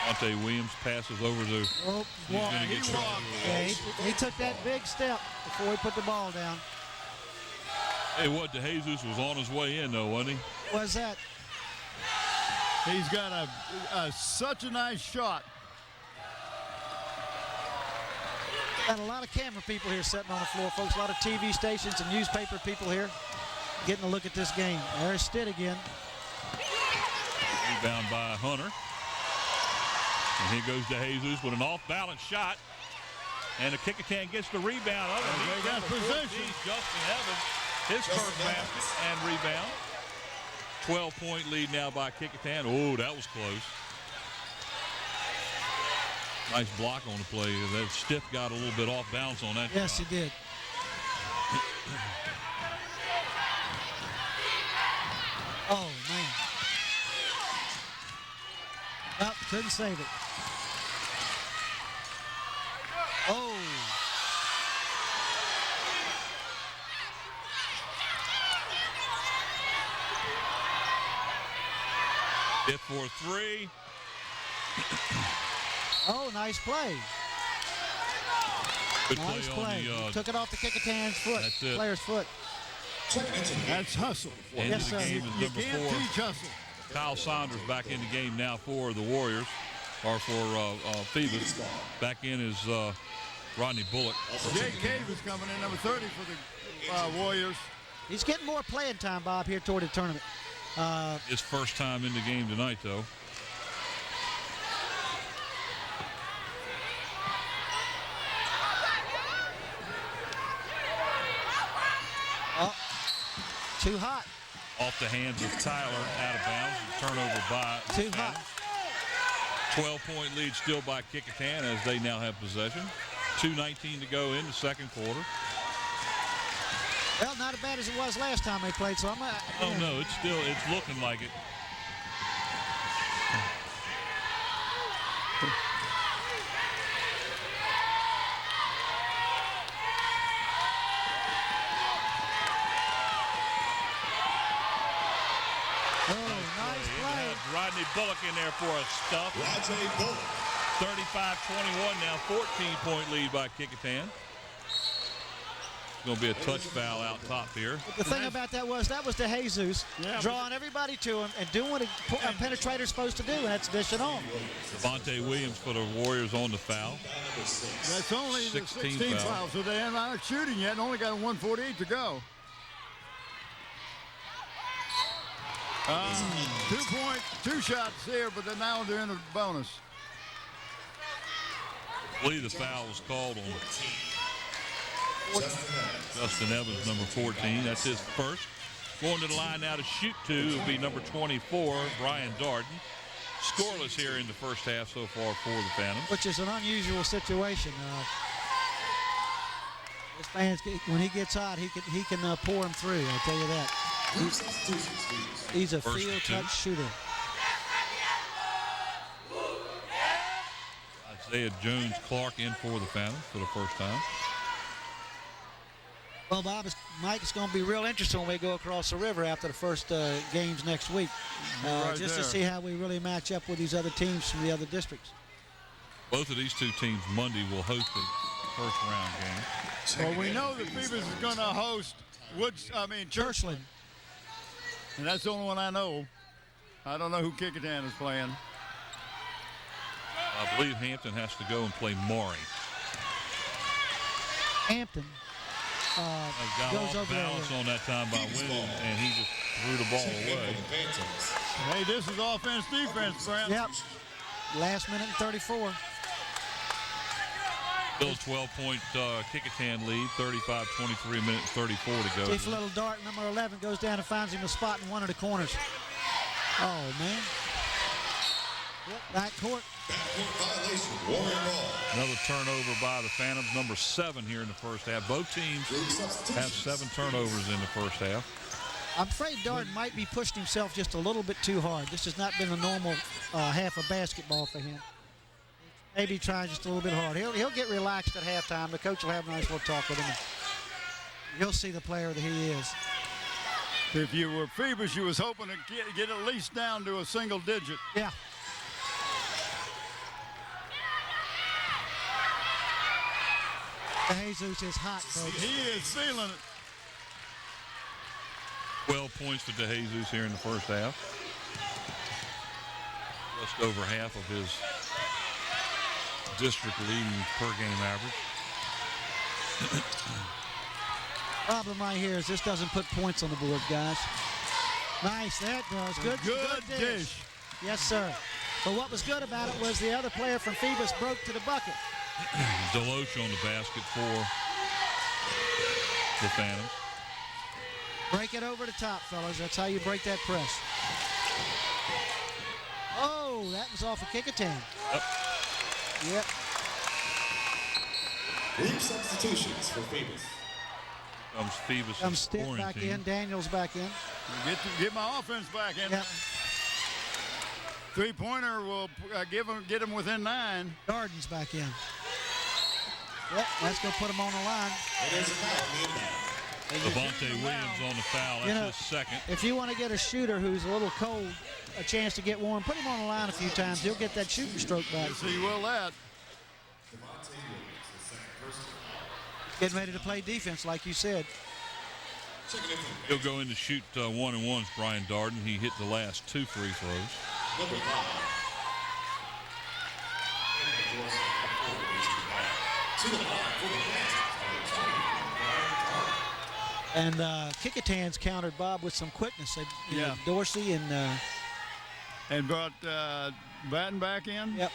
Monte Williams passes over to. Oh, He's walk. going to get trouble. Yeah, he took that big step before he put the ball down. Hey, what? DeJesus was on his way in, though, wasn't he? What's that? He's got such a nice shot. Got a lot of camera people here sitting on the floor, folks. A lot of TV stations and newspaper people here getting a look at this game. There's Stitt again. Rebound by Hunter. And here goes DeJesus with an off-balance shot. And the Kecoughtan gets the rebound. They got position. Justin Evans, his first basket and rebound. 12-point lead now by Kecoughtan. Oh, that was close. Nice block on the play. That Stiff got a little bit off balance on that Yes, shot. he did. Oh, man. Oh, couldn't save it. Oh. Hit for 3. Oh, nice play. Good Nice play. on the Took it off the Kecoughtan's foot. That's it. Player's foot. That's hustle. end Yes, of the sir. game You is number can't 4. teach hustle. Kyle Saunders back in the game now for the Warriors, or for Phoebus. Back in is Rodney Bullock. Jake Cave is coming in, number 30 for the Warriors. He's getting more playing time, Bob, here toward the tournament. His first time in the game tonight, though. Oh, too hot. Off the hands of Tyler, out of bounds. Turnover by Too hot. 12-point lead still by Kecoughtan as they now have possession. 2:19 to go in the second quarter. Well, not as bad as it was last time they played, so I'm not. Oh, no, it's looking like it. Oh, nice play. Rodney Bullock in there for a stuff. Rajay Bullock. 35-21 now, 14-point lead by Kecoughtan. Going to be a touch foul out top here. The thing about that was DeJesus drawing everybody to him and doing what a penetrator's supposed to do, and that's dishing on. Devontae Williams for the Warriors on the foul. That's only the 16 16 foul. foul, so they're not shooting yet and only got 1:48 to go. 2-point, 2 shots here, but then now they're in a bonus. I believe the foul was called on Justin Evans, number 14. That's his first. Going to the line now to shoot two will be number 24, Brian Darden. Scoreless here in the first half so far for the Phantoms. Which is an unusual situation. This man's, when he gets hot, he can pour him through. I'll tell you that. He's a First field two. touch shooter. Isaiah Jones-Clark in for the Phantoms for the first time. Well, Bob, Mike, it's going to be real interesting when we go across the river after the first games next week, Right just there. to see how we really match up with these other teams from the other districts. Both of these two teams Monday will host the first round game. Well, we know that Phoebus is going to host Churchland. And that's the only one I know. I don't know who Kecoughtan is playing. I believe Hampton has to go and play Maury. Hampton Got goes off over there. balance on that time by Winton, and he just threw the ball away. Hey, this is offense, defense, Brent. Yep. Last minute and 34. Still a 12-point Kecoughtan lead, 35-23 minutes, 34 to go. Chief Little Dart, number 11, goes down and finds him a spot in one of the corners. Oh, man. Yep, back court. Violation, Warren ball. Another turnover by the Phantoms, number 7 here in the first half. Both teams have 7 turnovers in the first half. I'm afraid Darden might be pushing himself just a little bit too hard. This has not been a normal half of basketball for him. Maybe trying just a little bit hard. He'll get relaxed at halftime. The coach will have a nice little talk with him. You'll see the player that he is. If you were Phoebus, you was hoping to get at least down to a single digit. Yeah. Jesus is hot, folks. He is feeling it. 12 points to DeJesus here in the first half. Just over half of his district leading per game average. Problem right here is this doesn't put points on the board, guys. Nice, that does. Good dish. Yes, sir. But what was good about it was the other player from Phoebus broke to the bucket. Deloach on the basket for the Phantoms. Break it over the top, fellas. That's how you break that press. Oh, that was off of Kecoughtan. Yep. Group substitutions for Phoebus. Comes Phoebus. Comes Stitt back in. Daniels back in. Get my offense back in. Yep. Three-pointer will get him within 9. Darden's back in. Yep, that's going to put him on the line. And there's a foul. Devontae Williams on the foul. That's his second. If you want to get a shooter who's a little cold a chance to get warm, put him on the line a few times. He'll get that shooting stroke back. Yes, he will that. Getting ready to play defense, like you said. He'll go in to shoot 1-and-ones, Brian Darden. He hit the last 2 free throws. Number 5. To the line for the And Kecoughtan's countered Bob with some quickness. Dorsey and brought Batten back in. Yep.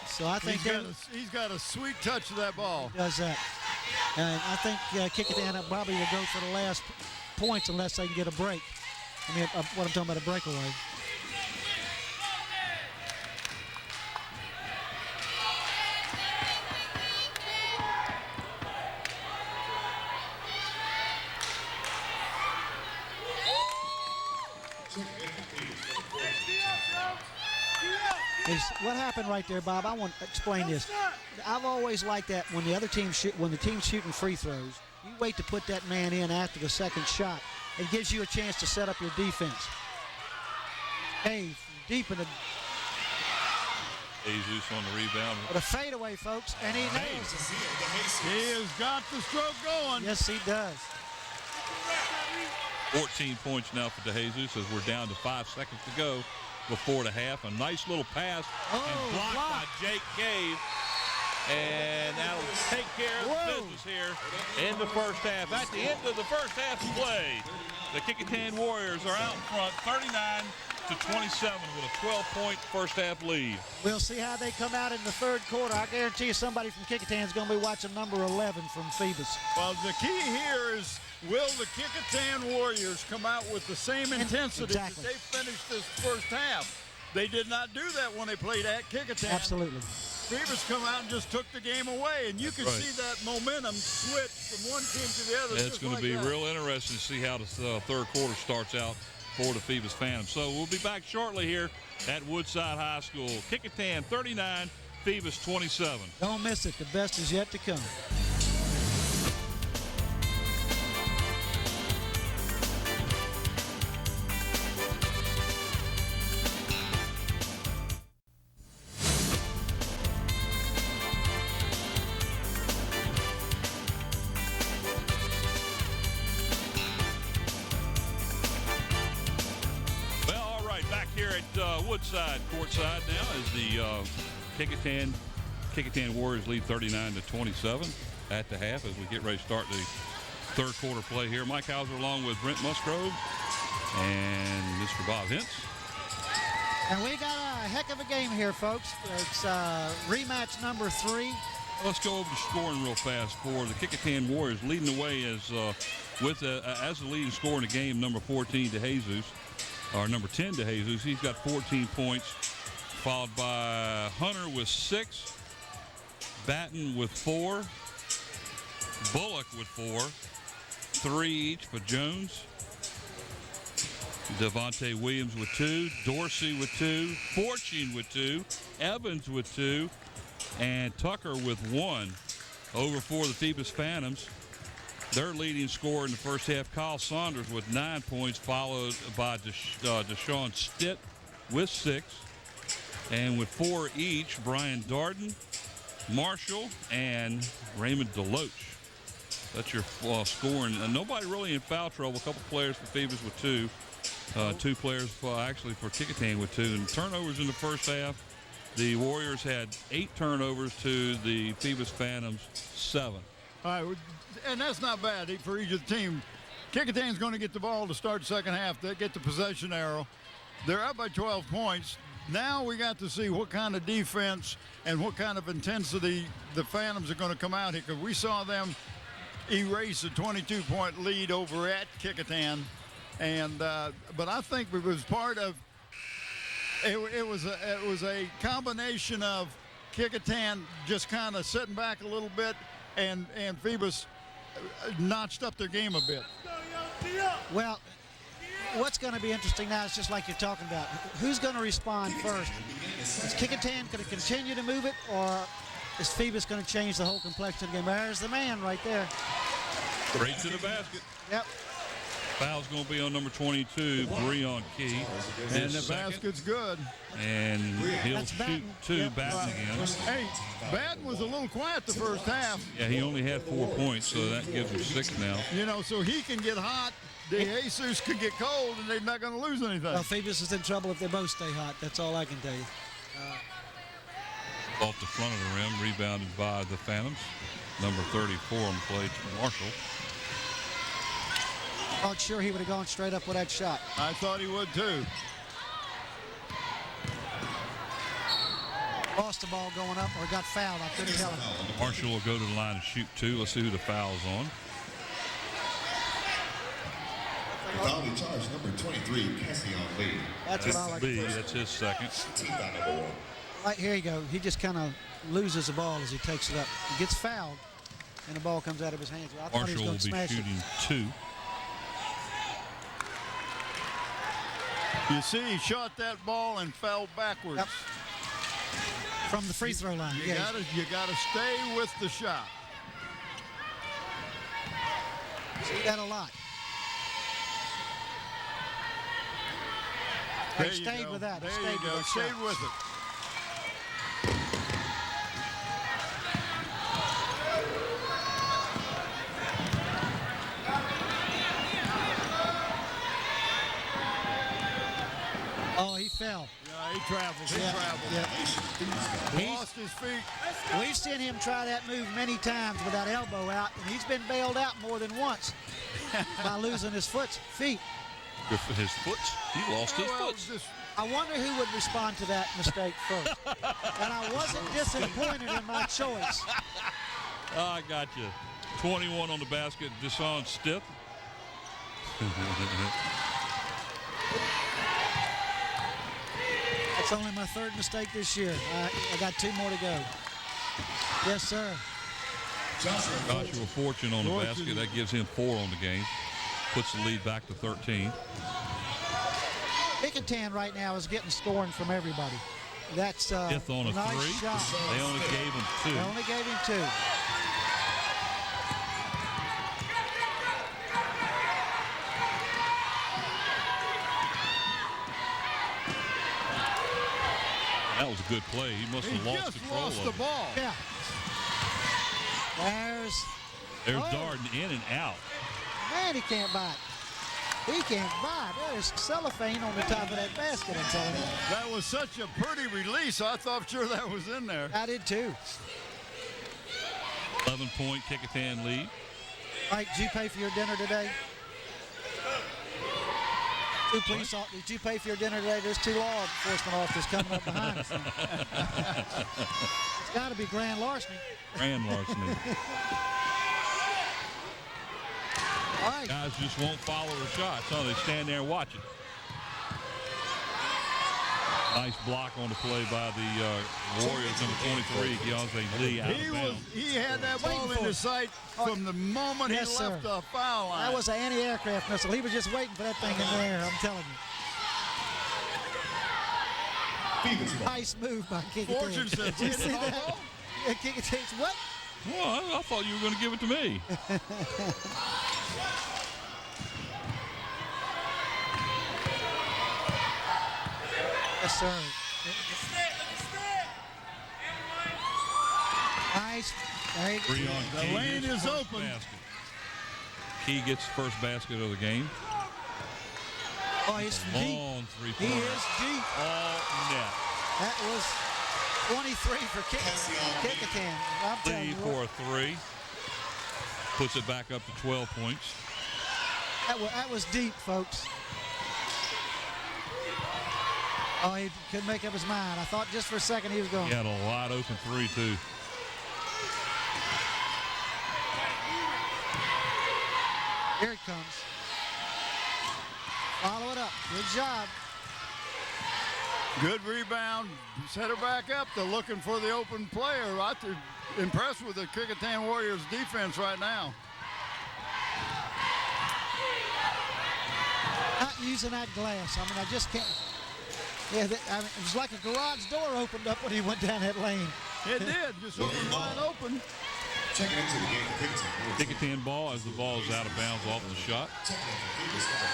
So I think he's got a sweet touch to that ball. Does that. And I think Kecoughtan probably will go for the last points unless they can get a break. I mean, what I'm talking about, a breakaway. What happened right there, Bob? I want to explain this. I've always liked that when the other team when the team's shooting free throws, you wait to put that man in after the second shot. It gives you a chance to set up your defense. Hey, deep in the. Jesus on the rebound. But a fadeaway, folks, and he nails it. He has got the stroke going. Yes, he does. 14 points now for DeJesus as we're down to 5 seconds to go before the half. A nice little pass and blocked by Jake Cave. And that'll take care of business here in the first half. At the end of the first half of play, the Kecoughtan Warriors are out in front 39-27 with a 12-point first half lead. We'll see how they come out in the third quarter. I guarantee you somebody from Kecoughtan is going to be watching number 11 from Phoebus. Well, the key here is, will the Kecoughtan Warriors come out with the same intensity that they finished this first half? They did not do that when they played at Kecoughtan. Absolutely. Phoebus come out and just took the game away, and you can see that momentum switch from one team to the other. It's going to be real interesting to see how the third quarter starts out for the Phoebus Phantoms. So we'll be back shortly here at Woodside High School. Kecoughtan 39, Phoebus 27. Don't miss it. The best is yet to come. Woodside courtside now as the Kecoughtan Warriors lead 39-27 at the half as we get ready to start the third quarter play here. Mike Hauser along with Brent Musgrove and Mr. Bob Hintz. And we got a heck of a game here, folks. It's rematch number 3. Let's go over the scoring real fast for the Kecoughtan Warriors, leading the way as the leading scorer in the game, number 14 to Jesus. Or number 10 to Jesus. He's got 14 points, followed by Hunter with 6, Batten with 4, Bullock with 4, 3 each for Jones, Devontae Williams with 2, Dorsey with 2, Fortune with 2, Evans with 2, and Tucker with 1. Over for the Phoebus Phantoms. Their leading scorer in the first half, Kyle Saunders with 9 points, followed by Deshaun Stitt with 6. And with 4 each, Brian Darden, Marshall, and Raymond Deloach. That's your scoring. Nobody really in foul trouble. A couple players for Phoebus with 2. 2 players actually for Kecoughtan with 2. And turnovers in the first half, the Warriors had 8 turnovers to the Phoebus Phantoms 7. All right. And that's not bad for each of the team. Kecoughtan's going to get the ball to start the second half. They get the possession arrow. They're up by 12 points. Now we got to see what kind of defense and what kind of intensity the Phantoms are going to come out here, because we saw them erase a 22-point lead over at Kecoughtan. And but I think it was part of it was a combination of Kecoughtan just kind of sitting back a little bit, and Phoebus notched up their game a bit. Well, what's going to be interesting now is just like you're talking about. Who's going to respond first? Is Kecoughtan going to continue to move it, or is Phoebus going to change the whole complexion of the game? There's the man right there. Straight to the basket. Yep. Foul's going to be on number 22, Breon Key. And the basket's good. And he'll shoot 2, Batten again. Hey, Batten was a little quiet the first half. Yeah, he only had 4 points, so that gives him 6 now. You know, so he can get hot. De Jesus could get cold, and they're not going to lose anything. Well, Phoebus is in trouble if they both stay hot. That's all I can tell you. Off the front of the rim, rebounded by the Phantoms. Number 34 on the play, Marshall. Thought sure he would have gone straight up with that shot. I thought he would too. Lost the ball going up or got fouled. I couldn't tell him. Marshall will go to the line and shoot 2. Let's see who the foul's on. Foul in charge, number 23, Cassian Lee. That's what I like. B, that's his second. Team foul number 1. Right, here you go. He just kind of loses the ball as he takes it up. He gets fouled, and the ball comes out of his hands. I thought he was Marshall will going be to smash shooting 2. You see, he shot that ball and fell backwards. Yep. From the free throw line. You gotta stay with the shot. See that a lot. They stayed with that. There you go. Stayed with it. Oh, he fell. Yeah, he travels. He travels. Yeah. He lost his feet. We've seen him try that move many times with that elbow out, and he's been bailed out more than once by losing his feet. His foot? He lost his Well, foot. just- I wonder who would respond to that mistake first. And I wasn't disappointed in my choice. I got you. 21 on the basket. Deshaun Stiff. That's only my third mistake this year. I got 2 more to go. Yes, sir. Joshua Fortune on the basket. That gives him 4 on the game. Puts the lead back to 13. Kecoughtan right now is getting scoring from everybody. That's Fifth on a nice 3. shot. They only gave him 2. They only gave him 2. That was a good play. He must have lost just control lost of the it. ball. Yeah. There's Oh. Darden in and out. Man, he can't bite. He can't bite. There's cellophane on the top of that basket, I'm telling you. That was such a pretty release. I thought sure that was in there. I did too. 11-point Kecoughtan lead. Mike, did you pay for your dinner today? Did you pay for your dinner today? There's 2 law enforcement officers coming up behind us. It's got to be grand larceny. Grand larceny. All right. Guys just won't follow the shots, huh? They stand there and watch it. Nice block on the play by the Warriors, number 23, Keontae Lee, out of bounds. He had that ball in his sight from the moment Yes, he sir. left the foul line. That was an anti-aircraft missile. He was just waiting for that thing in the air, I'm telling you. Nice move by Kecoughtan. Fortune said, Did you "Hit see it, that? Bobo?" Yeah, Kecoughtan's what? Well, I thought you were going to give it to me. Yes, sir. Nice. There you go. 3 on The Key. lane His is first open. basket. Key gets the first basket of the game. Oh, he's from deep. Long He three-pointer. is deep. All net. That was 23 for Kecoughtan. I'm telling Lead you for what, a 3. Puts it back up to 12 points. that was deep, folks. Oh, he couldn't make up his mind. I thought just for a second he was going. He had a wide open 3, too. Here it comes. Follow it up. Good job. Good rebound. Set her back up. They're looking for the open player. I'm impressed with the Kecoughtan Warriors defense right now. Not using that glass. I mean, I just can't. Yeah, it was like a garage door opened up when he went down that lane. It did. Just open wide open. Checking into the game for Kecoughtan. Kecoughtan ball as the ball is out of bounds off the shot.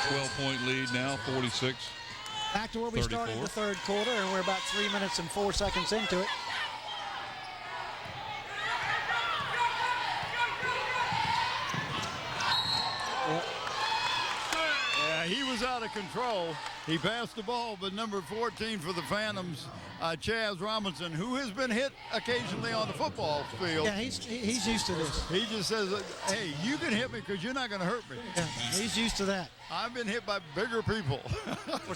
12-point lead now, 46. Back to where we started 34. the third quarter, and we're about 3 minutes and 4 seconds into it. Yeah, he was out of control. He passed the ball, but number 14 for the Phantoms, Chaz Robinson, who has been hit occasionally on the football field. Yeah, he's used to this. He just says, hey, you can hit me because you're not going to hurt me. Yeah, he's used to that. I've been hit by bigger people.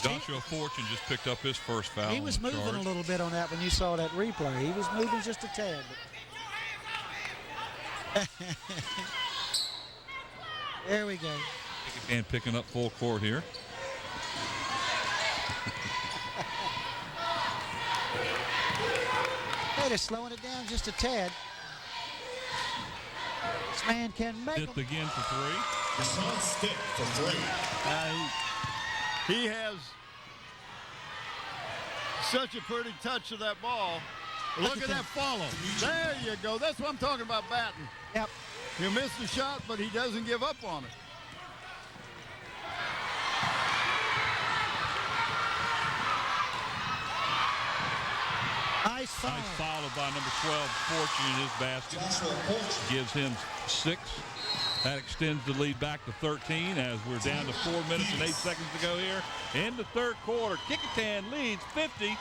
Joshua Fortune just picked up his first foul. He was on the moving a charge. little bit on that when you saw that replay. He was moving just a tad. But there we go. Kecoughtan picking up full court here. Hey, they're slowing it down just a tad. This man can make Fifth them. again for 3. Deshaun Stick for 3. He has such a pretty touch of that ball. Look at that follow. There you go. That's what I'm talking about batting. Yep. He missed the shot, but he doesn't give up on it. Nice foul. Nice foul by number 12, Fortune in his basket. Joshua Fortune. Gives him 6. That extends the lead back to 13 as we're down to 4 minutes and 8 seconds to go here in the third quarter. Kecoughtan leads 50-37.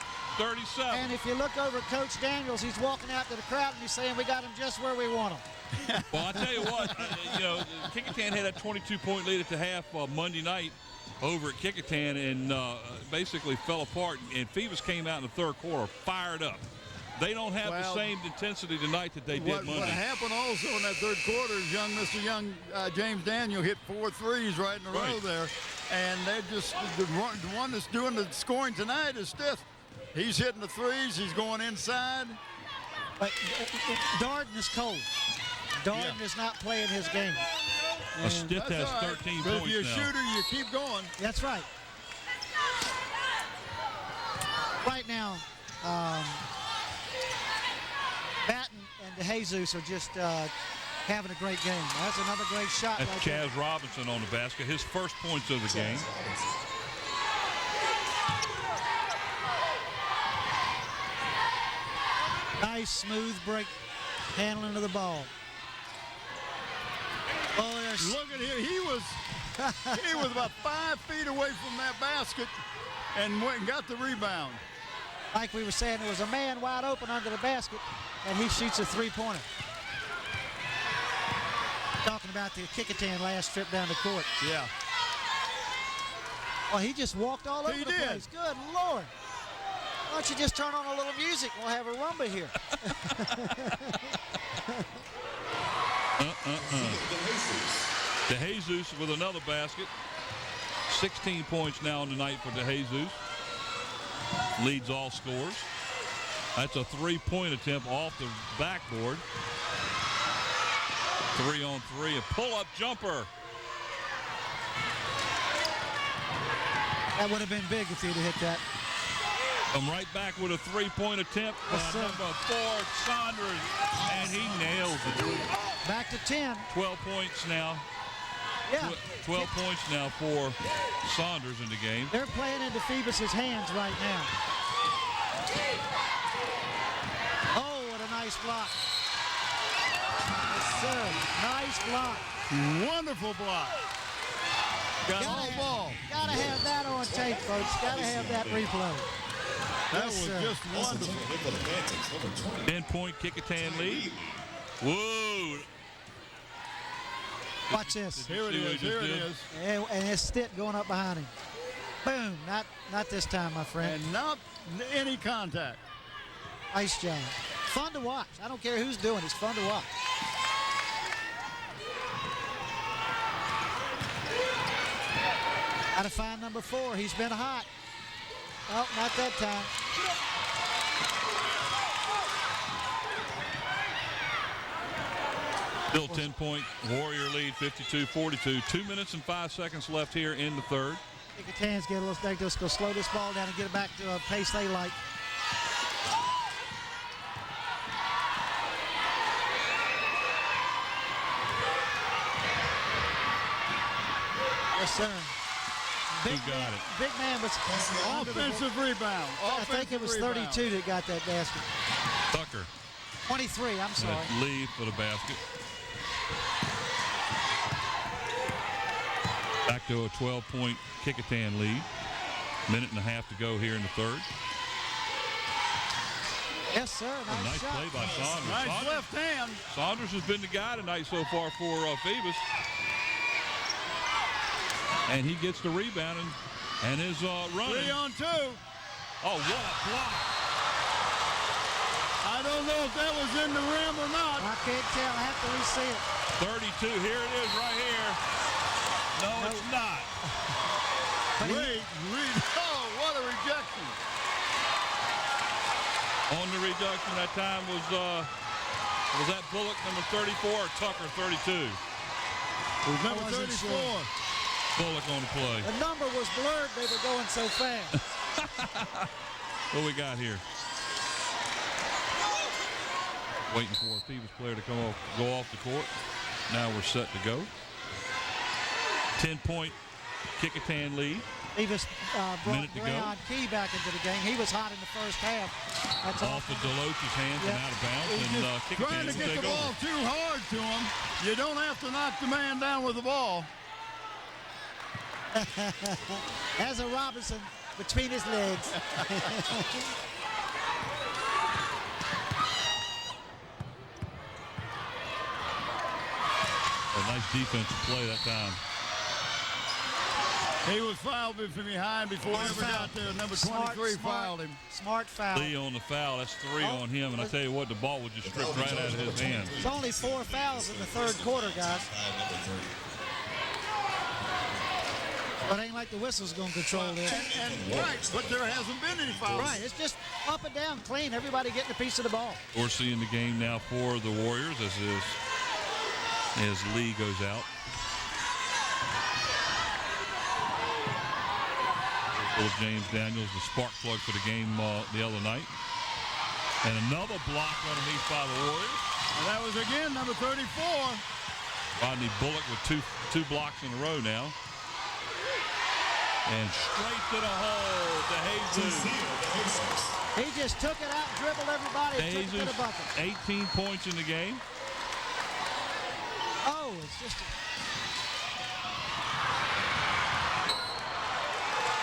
And if you look over at Coach Daniels, he's walking out to the crowd and he's saying, we got him just where we want him. Well, I tell you what, Kecoughtan had a 22-point lead at the half Monday night over at Kecoughtan and basically fell apart. And Phoebus came out in the third quarter fired up. They don't have the same intensity tonight that they did Monday. What happened also in that third quarter is Mr. Young, James Daniel hit 4 threes right in a row there. And they're just, the one that's doing the scoring tonight is Stiff. He's hitting the threes. He's going inside. But Darden is cold. Darden is not playing his game. Stiff has 13 but points if you're a now. shooter, you keep going. That's right. Right now, Batten and DeJesus are just having a great game. That's another great shot. That's right Chaz there. Robinson on the basket. His first points of the game. Nice, smooth break handling of the ball. Oh, there's Look at him. He was about 5 feet away from that basket and went and got the rebound. like we were saying, there was a man wide open under the basket, and he shoots a three-pointer. Talking about the Kecoughtan last trip down the court. Yeah. Well, he just walked all over the place. Good Lord. Why don't you just turn on a little music? We'll have a rumba here. DeJesus with another basket. 16 points now on the night for DeJesus. Leads all scores. That's a three-point attempt off the backboard. 3-on-3, a pull-up jumper. That would have been big if he'd have hit that. Come right back with a three-point attempt by number 4, Saunders, and he nails it. Back to 10. 12 points now. Yeah. 12 points now for Saunders in the game. They're playing into Phoebus's hands right now. Oh, what a nice block. Yes, sir. Nice block. Wonderful block. Got all ball. Gotta have that on tape, folks. Gotta have that replay. That Yes, was sir. just wonderful. 10-point Kecoughtan lead. Whoa. Watch this. Here it is. Here it is. And it's Stitt going up behind him. Boom. Not this time, my friend. And not any contact. Nice job. Fun to watch. I don't care who's doing it. It's fun to watch. Got to find number 4. He's been hot. Oh, not that time. Still 10-point Warrior lead, 52-42. 2 minutes and 5 seconds left here in the third. Kecoughtan's get a little thing. Just go slow this ball down and get it back to a pace they like. Yes, sir. Who got it? Big man was Offensive rebound. I think it was 32 that got that basket. Tucker. 23, I'm sorry. Lead for the basket. Back to a 12-point Kecoughtan lead. Minute and a half to go here in the third. Yes, sir. Nice shot. Play by Saunders. Nice left hand. Saunders has been the guy tonight so far for Phoebus. And he gets the rebound and is running. 3 on 2. Oh, what a block. I don't know if that was in the rim or not. I can't tell. I have to re-see it. 32. Here it is right here. No, it's not. Wait. Oh, what a rejection. On the reduction, that time was that Bullock, number 34, or Tucker, 32? It was number 34. Sure. Bullock on the play. The number was blurred. They were going so fast. What we got here? Waiting for a Phoebus player to go off the court. Now we're set to go. 10-point Kecoughtan lead. Phoebus brought Minute to go. Breon Key back into the game. He was hot in the first half. That's Off of Deloach's hands and out of bounds. And Trying to get the ball too hard to him. You don't have to knock the man down with the ball. Has a Robinson between his legs. A nice defensive play that time. He was fouled from behind before he ever got there. Number 23 fouled him. Smart foul. Lee on the foul. That's 3 on him. And I tell you what, the ball was just stripped right out of his hand. It's only 4 fouls in the third quarter, guys. But it ain't like the whistle's going to control this. Right, but there hasn't been any fouls. Right, it's just up and down, clean. Everybody getting a piece of the ball. We're seeing the game now for the Warriors as Lee goes out. Was James Daniels, the spark plug for the game the other night. And another block underneath by the Warriors. And that was again number 34. Rodney Bullock with two blocks in a row now. And straight to the hole to Jesus. He just took it out, dribbled everybody, and took it to the bucket. 18 points in the game. Oh, it's just...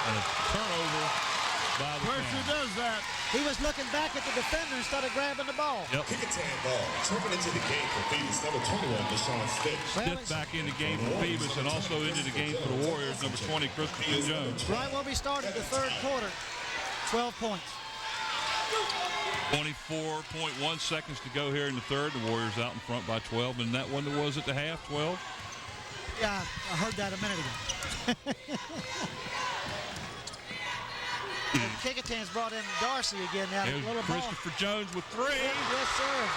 And a turnover by the Mercer does that. He was looking back at the defender instead of grabbing the ball. Yep. Kecoughtan ball. Tripping into the game for Phoebus, number 21, Deshaun Stitt. Stiff back in the game for Phoebus and also into the game for the Warriors, number 20, Christopher Jones. Right when we started the third quarter, 12 points. 24.1 seconds to go here in the third. The Warriors out in front by 12. And that one that was at the half, 12? Yeah, I heard that a minute ago. Kecoughtan's brought in Darcy again now. There's Little ball. Christopher Jones with 3. Yes, sir.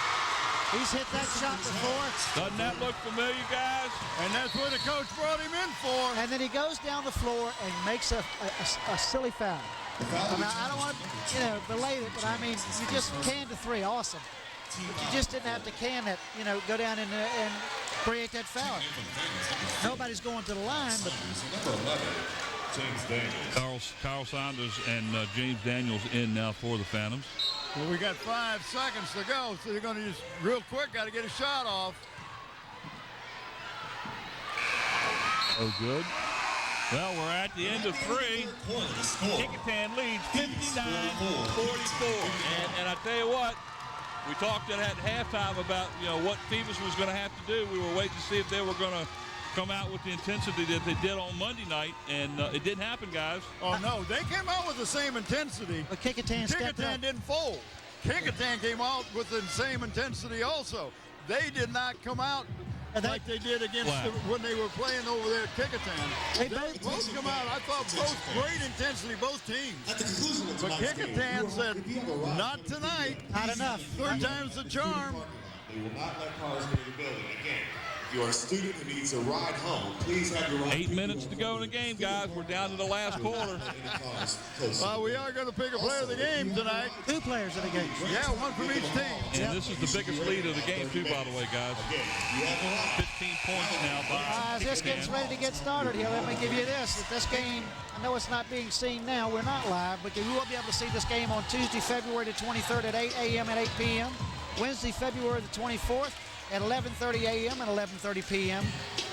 He's hit that shot before. Doesn't that look familiar, guys? And that's what the coach brought him in for. And then he goes down the floor and makes a silly foul. I mean, I don't want to, belay it, but I mean, you just canned the 3. Awesome. But you just didn't have to can that, go down and create that foul. Nobody's going to the line, but... James Daniels. Carl Saunders and James Daniels in now for the Phantoms. Well, we got 5 seconds to go, so they're going to just real quick, got to get a shot off. Oh, good. Well, we're at the end of 3. Kecoughtan leads 59-44. And I tell you what, we talked at halftime about, what Phoebus was going to have to do. We were waiting to see if they were going to come out with the intensity that they did on Monday night, and it didn't happen, guys. Oh, no, they came out with the same intensity. But Kecoughtan stepped up. Kecoughtan didn't fold. Kecoughtan came out with the same intensity also. They did not come out like they did against when they were playing over there at Kecoughtan. They both come out, I thought, both great intensity, both teams. At the conclusion of But tonight's Kecoughtan said, not tonight. Not enough. Third time's the charm. They will not let cars into the building again. If you are a student who needs a ride home, please have your ride. 8 minutes to go in the game, guys. We're down to the last quarter. Well, we are going to pick a player of the game tonight. 2 players of the game. Yeah, one from each team. And this is the biggest lead of the game, too, by the way, guys. 15 points now by As this game's ready to get started here, let me give you this. That this game, I know it's not being seen now. We're not live, but you will be able to see this game on Tuesday, February the 23rd at 8 a.m. and 8 p.m. Wednesday, February the 24th at 11:30 a.m. and 11:30 p.m.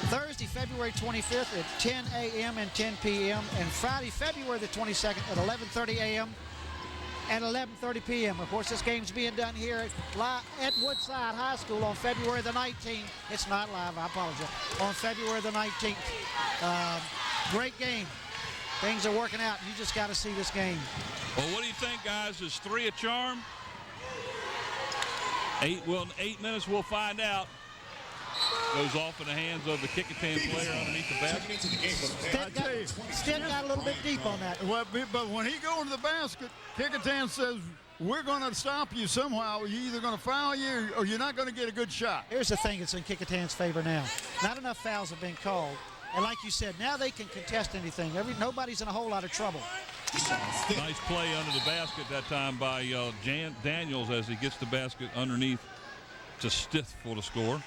Thursday, February 25th at 10 a.m. and 10 p.m. And Friday, February the 22nd at 11:30 a.m. and 11:30 p.m. Of course, this game's being done here at Woodside High School on February the 19th. It's not live, I apologize. On February the 19th. Great game. Things are working out. You just got to see this game. Well, what do you think, guys? Is 3 a charm? 8 minutes, we'll find out. Goes off in the hands of the Kecoughtan player underneath the basket. Stitt got a little bit deep on that. Well, but when he goes to the basket, Kecoughtan says, we're going to stop you somehow. You're either going to foul you or you're not going to get a good shot. Here's the thing that's in Kecoughtan's favor now. Not enough fouls have been called. And like you said, now they can contest anything. Nobody's in a whole lot of trouble. Nice play under the basket that time by Daniels as he gets the basket underneath to Stitt for the score.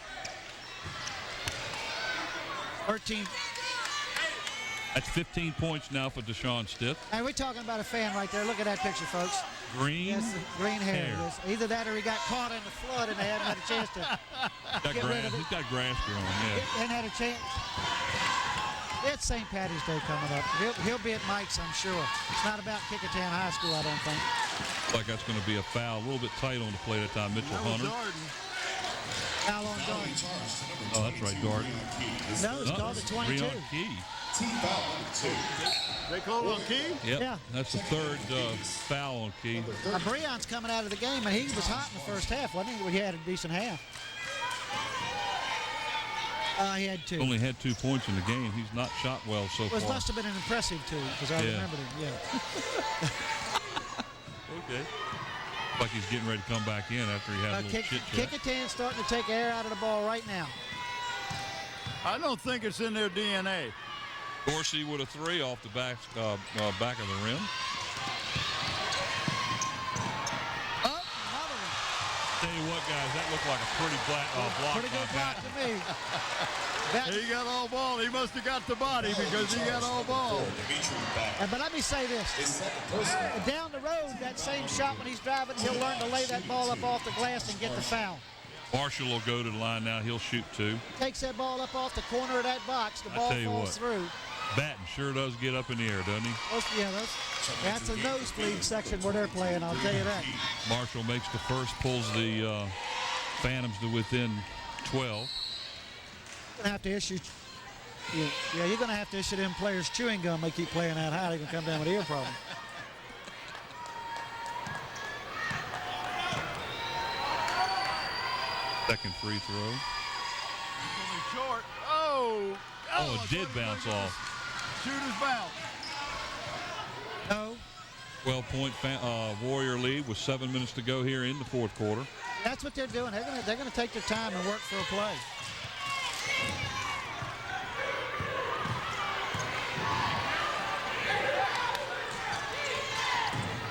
13. That's 15 points now for Deshaun Stiff. Hey, we're talking about a fan right there. Look at that picture, folks. Green Yes, green hair. Yes. Either that or he got caught in the flood and they haven't had a chance to get rid of it. He's got grass growing, yeah. And had a chance. It's St. Patty's Day coming up. He'll be at Mike's, I'm sure. It's not about Kecoughtan High School, I don't think. Like that's going to be a foul. A little bit tight on the play that time. Mitchell Hunter. Foul on Darden. Oh, that's right, Darden. No, it's called the 22. Breon Key. Team foul number 2. They call it on Key? Yep. Yeah. That's the third foul on Key. Breon's coming out of the game, and he was hot in the first half, wasn't he? He had a decent half. He had 2. Only had 2 points in the game. He's not shot well so far. It must have been an impressive 2, because I remembered him, yeah. Okay. Like he's getting ready to come back in after he had a little chit-chat. Kecoughtan's starting to take air out of the ball right now. I don't think it's in their DNA. Dorsey with a 3 off the back of the rim. Oh, another one. Tell you what, guys, that looked like a pretty block Pretty good by block Batten. to me. He got all ball. He must have got the body because he got all ball. But let me say this. Down the road, that same shot when he's driving, he'll learn to lay that ball up off the glass and get the foul. Marshall will go to the line now. He'll shoot 2. Takes that ball up off the corner of that box. The ball falls through. Batten sure does get up in the air, doesn't he? That's a nosebleed section where they're playing, I'll tell you that. Marshall makes the first, pulls the Phantoms to within 12. You're going to have to issue. Yeah, you're going to have to issue them players chewing gum. They keep playing that high. They're going to come down with ear problems. Second free throw. Short. Oh, it did bounce off. Shooter's bounce. No. 12-point Warrior lead with 7 minutes to go here in the fourth quarter. That's what they're doing. They're going to take their time and work for a play.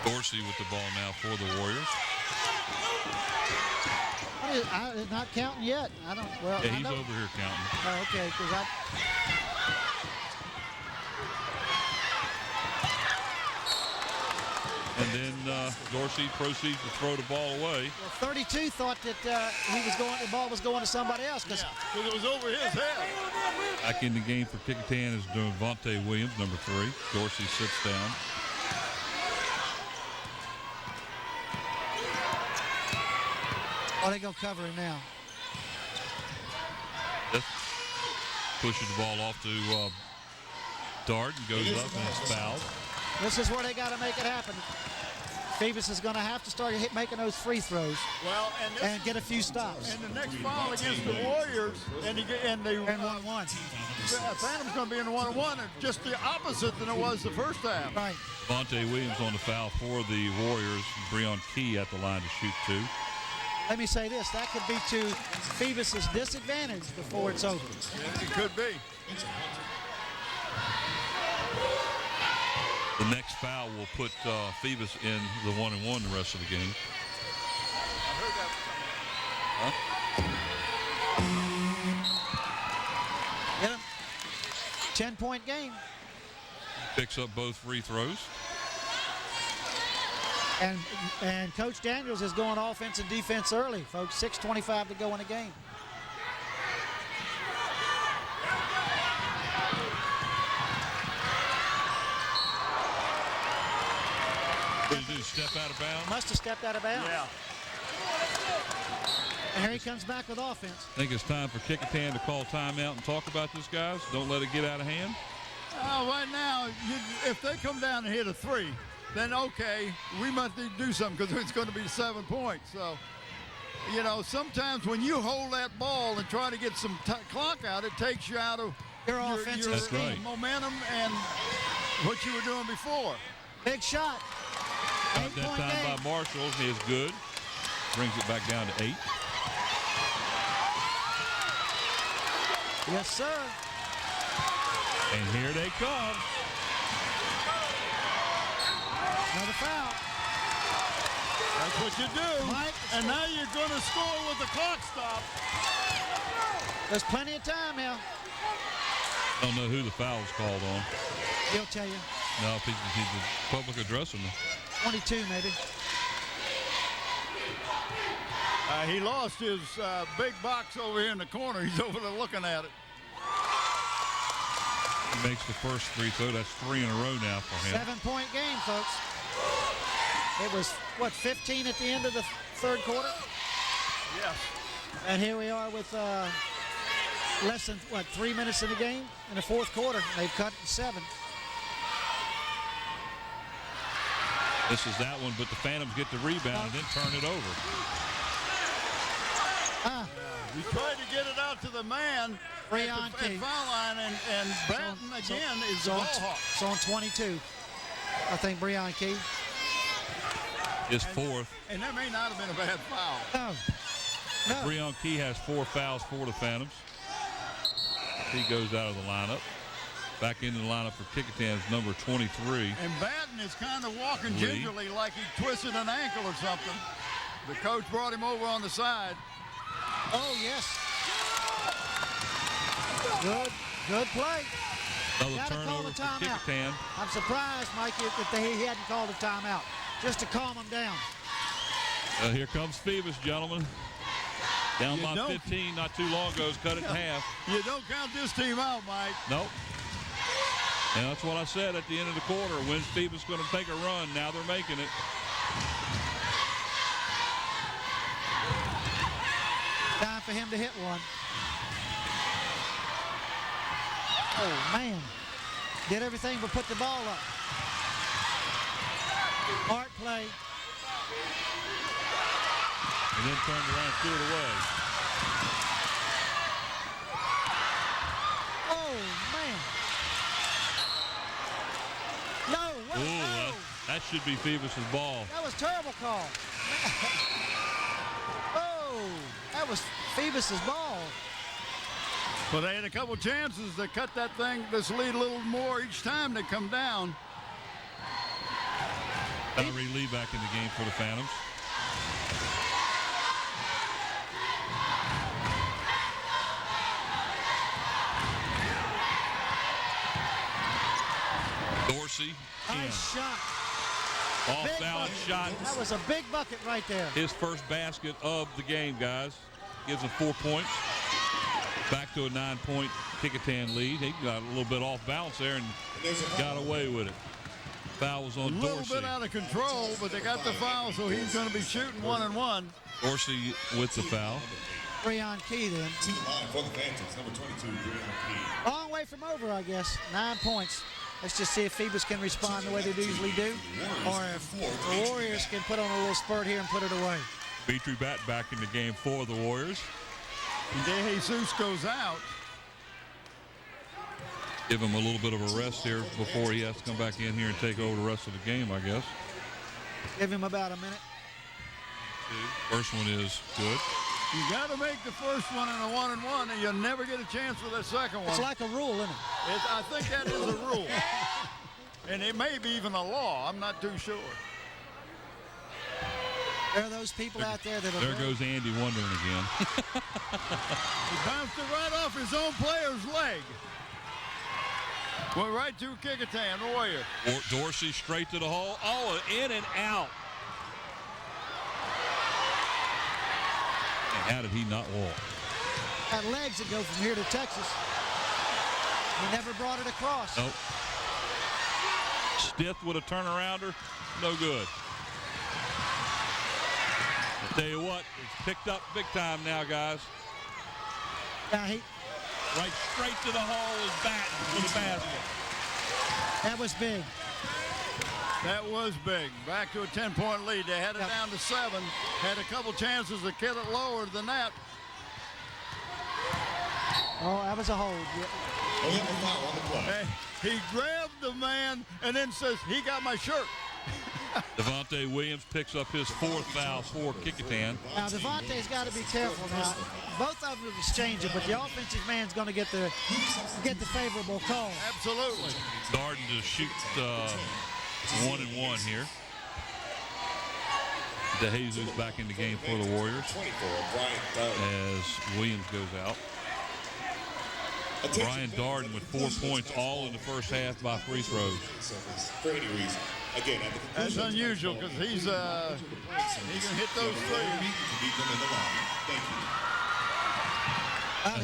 Dorsey with the ball now for the Warriors. I'm not counting yet. I don't. Well, Yeah, he's over here counting. Oh, okay, because And then Dorsey proceeds to throw the ball away. 32 thought that the ball was going to somebody else because it was over his head. Back in the game for Kecoughtan is Devontae Williams, number 3. Dorsey sits down. they go cover him now. Yes. Pushes the ball off to Darden, goes up and is fouled. This is where they got to make it happen. Phoebus is going to have to start making those free throws. Well, and get a few stops. And the next foul against the Warriors, and 1-1. Phantom's going to be in the 1-1, and just the opposite than it was the first half. Right. Devontae Williams on the foul for the Warriors. Breon Key at the line to shoot 2. Let me say this, that could be to Phoebus's disadvantage before it's over. Yeah, it could be. The next foul will put Phoebus in the 1-1 the rest of the game. Yeah. 10-point game. Picks up both free throws. And Coach Daniels is going offense and defense early, folks. 6:25 to go in the game. What did he do, step out of bounds? Must have stepped out of bounds. Yeah. And here he comes back with offense. I think it's time for Kecoughtan to call timeout and talk about this, guys. Don't let it get out of hand. Right now, if they come down and hit a 3, then okay, we must need to do something because it's going to be 7 points. So, sometimes when you hold that ball and try to get some clock out, it takes you out of your offensive scheme. Momentum and what you were doing before. Big shot. At that time by Marshall is good. Brings it back down to 8. Yes, sir. And here they come. Another foul. That's what you do. And now you're going to score with the clock stop. There's plenty of time now. Don't know who the foul's called on. He'll tell you. No, he's the public addressing them. 22 maybe. He lost his big box over here in the corner. He's over there looking at it. He makes the first free throw. That's 3 in a row now for him. 7-point game, folks. It was, what, 15 at the end of the third quarter? Yes. And here we are with less than, 3 minutes in the game in the fourth quarter. They've cut to 7. This is that one, but the Phantoms get the rebound and then turn it over. He tried to get it out to the man at the foul line, and Batten again is the ball hawk. It's on 22. I think Breon Key. His fourth. And that may not have been a bad foul. No. Breon Key has 4 fouls for the Phantoms. He goes out of the lineup. Back into the lineup for Kecoughtan is number 23. And Batten is kind of walking Lee. gingerly like he twisted an ankle or something. The coach brought him over on the side. Oh, yes. Good play. Another Gotta call turnover the for timeout. Kecoughtan. I'm surprised, Mike, that he hadn't called a timeout just to calm him down. Here comes Phoebus, gentlemen. Down by 15 not too long ago. Cut it in half. You don't count this team out, Mike. Nope. And that's what I said at the end of the quarter. When's Phoebus going to take a run? Now they're making it. Time for him to hit one. Oh, man. Did everything but put the ball up. Smart play. And then turned around and threw it away. Oh, man. No, what a no. That should be Phoebus's ball. That was a terrible call. Oh, that was Phoebus's ball. But they had a couple chances to cut this lead a little more each time they come down. Valerie Lee back in the game for the Phantoms. Dorsey. Nice shot. Off balance shot. That was a big bucket right there. His first basket of the game, guys. Gives him 4 points. Back to a 9-point Kecoughtan lead. He got a little bit off balance there and got away with it. Foul was on Dorsey. A little bit out of control, but they got the foul, so he's going to be shooting 1-and-1. Dorsey with the foul. Breon Key then. To the line for the Phantoms, number 22, Breon Key. Long way from over, I guess. 9 points. Let's just see if Phoebus can respond the way they usually do, or if the Warriors can put on a little spurt here and put it away. Petrie Batten back in the game for the Warriors. And De Jesus goes out. Give him a little bit of a rest here before he has to come back in here and take over the rest of the game, I guess. Give him about a minute. First one is good. You got to make the first one in a 1-and-1, and you'll never get a chance for that second one. It's like a rule, isn't it? I think that is a rule. And it may be even a law. I'm not too sure. There are those people out there that are. There goes Andy wondering again. He bounced it right off his own player's leg. Went right to Kecoughtan Warrior. Dorsey straight to the hole. Oh, in and out. And how did he not walk? Got legs that go from here to Texas. He never brought it across. Nope. Stiff with a turnarounder. No good. I'll tell you what, it's picked up big time now, guys. Now he. Right straight to the hole is Batten for the basket. That was big. That was big. Back to a 10-point lead. They had it down to 7. Had a couple chances to get it lower than that. Oh, that was a hold. They have a foul on the play. He grabbed the man and then says, he got my shirt. Devontae Williams picks up his 4th foul for Kecoughtan. Now, Devontae's got to be careful now. Both of them exchange it, but the offensive man's going to get the favorable call. Absolutely. Darden to shoot 1-and-1 here. DeJesus back in the game for the Warriors 24, Brian Darden. as Williams goes out. Brian Darden with 4 points, all in the first half by free throws. For any reason. Again, at the That's conclusion of the unusual because he can hit those threes. beat them in the line. Thank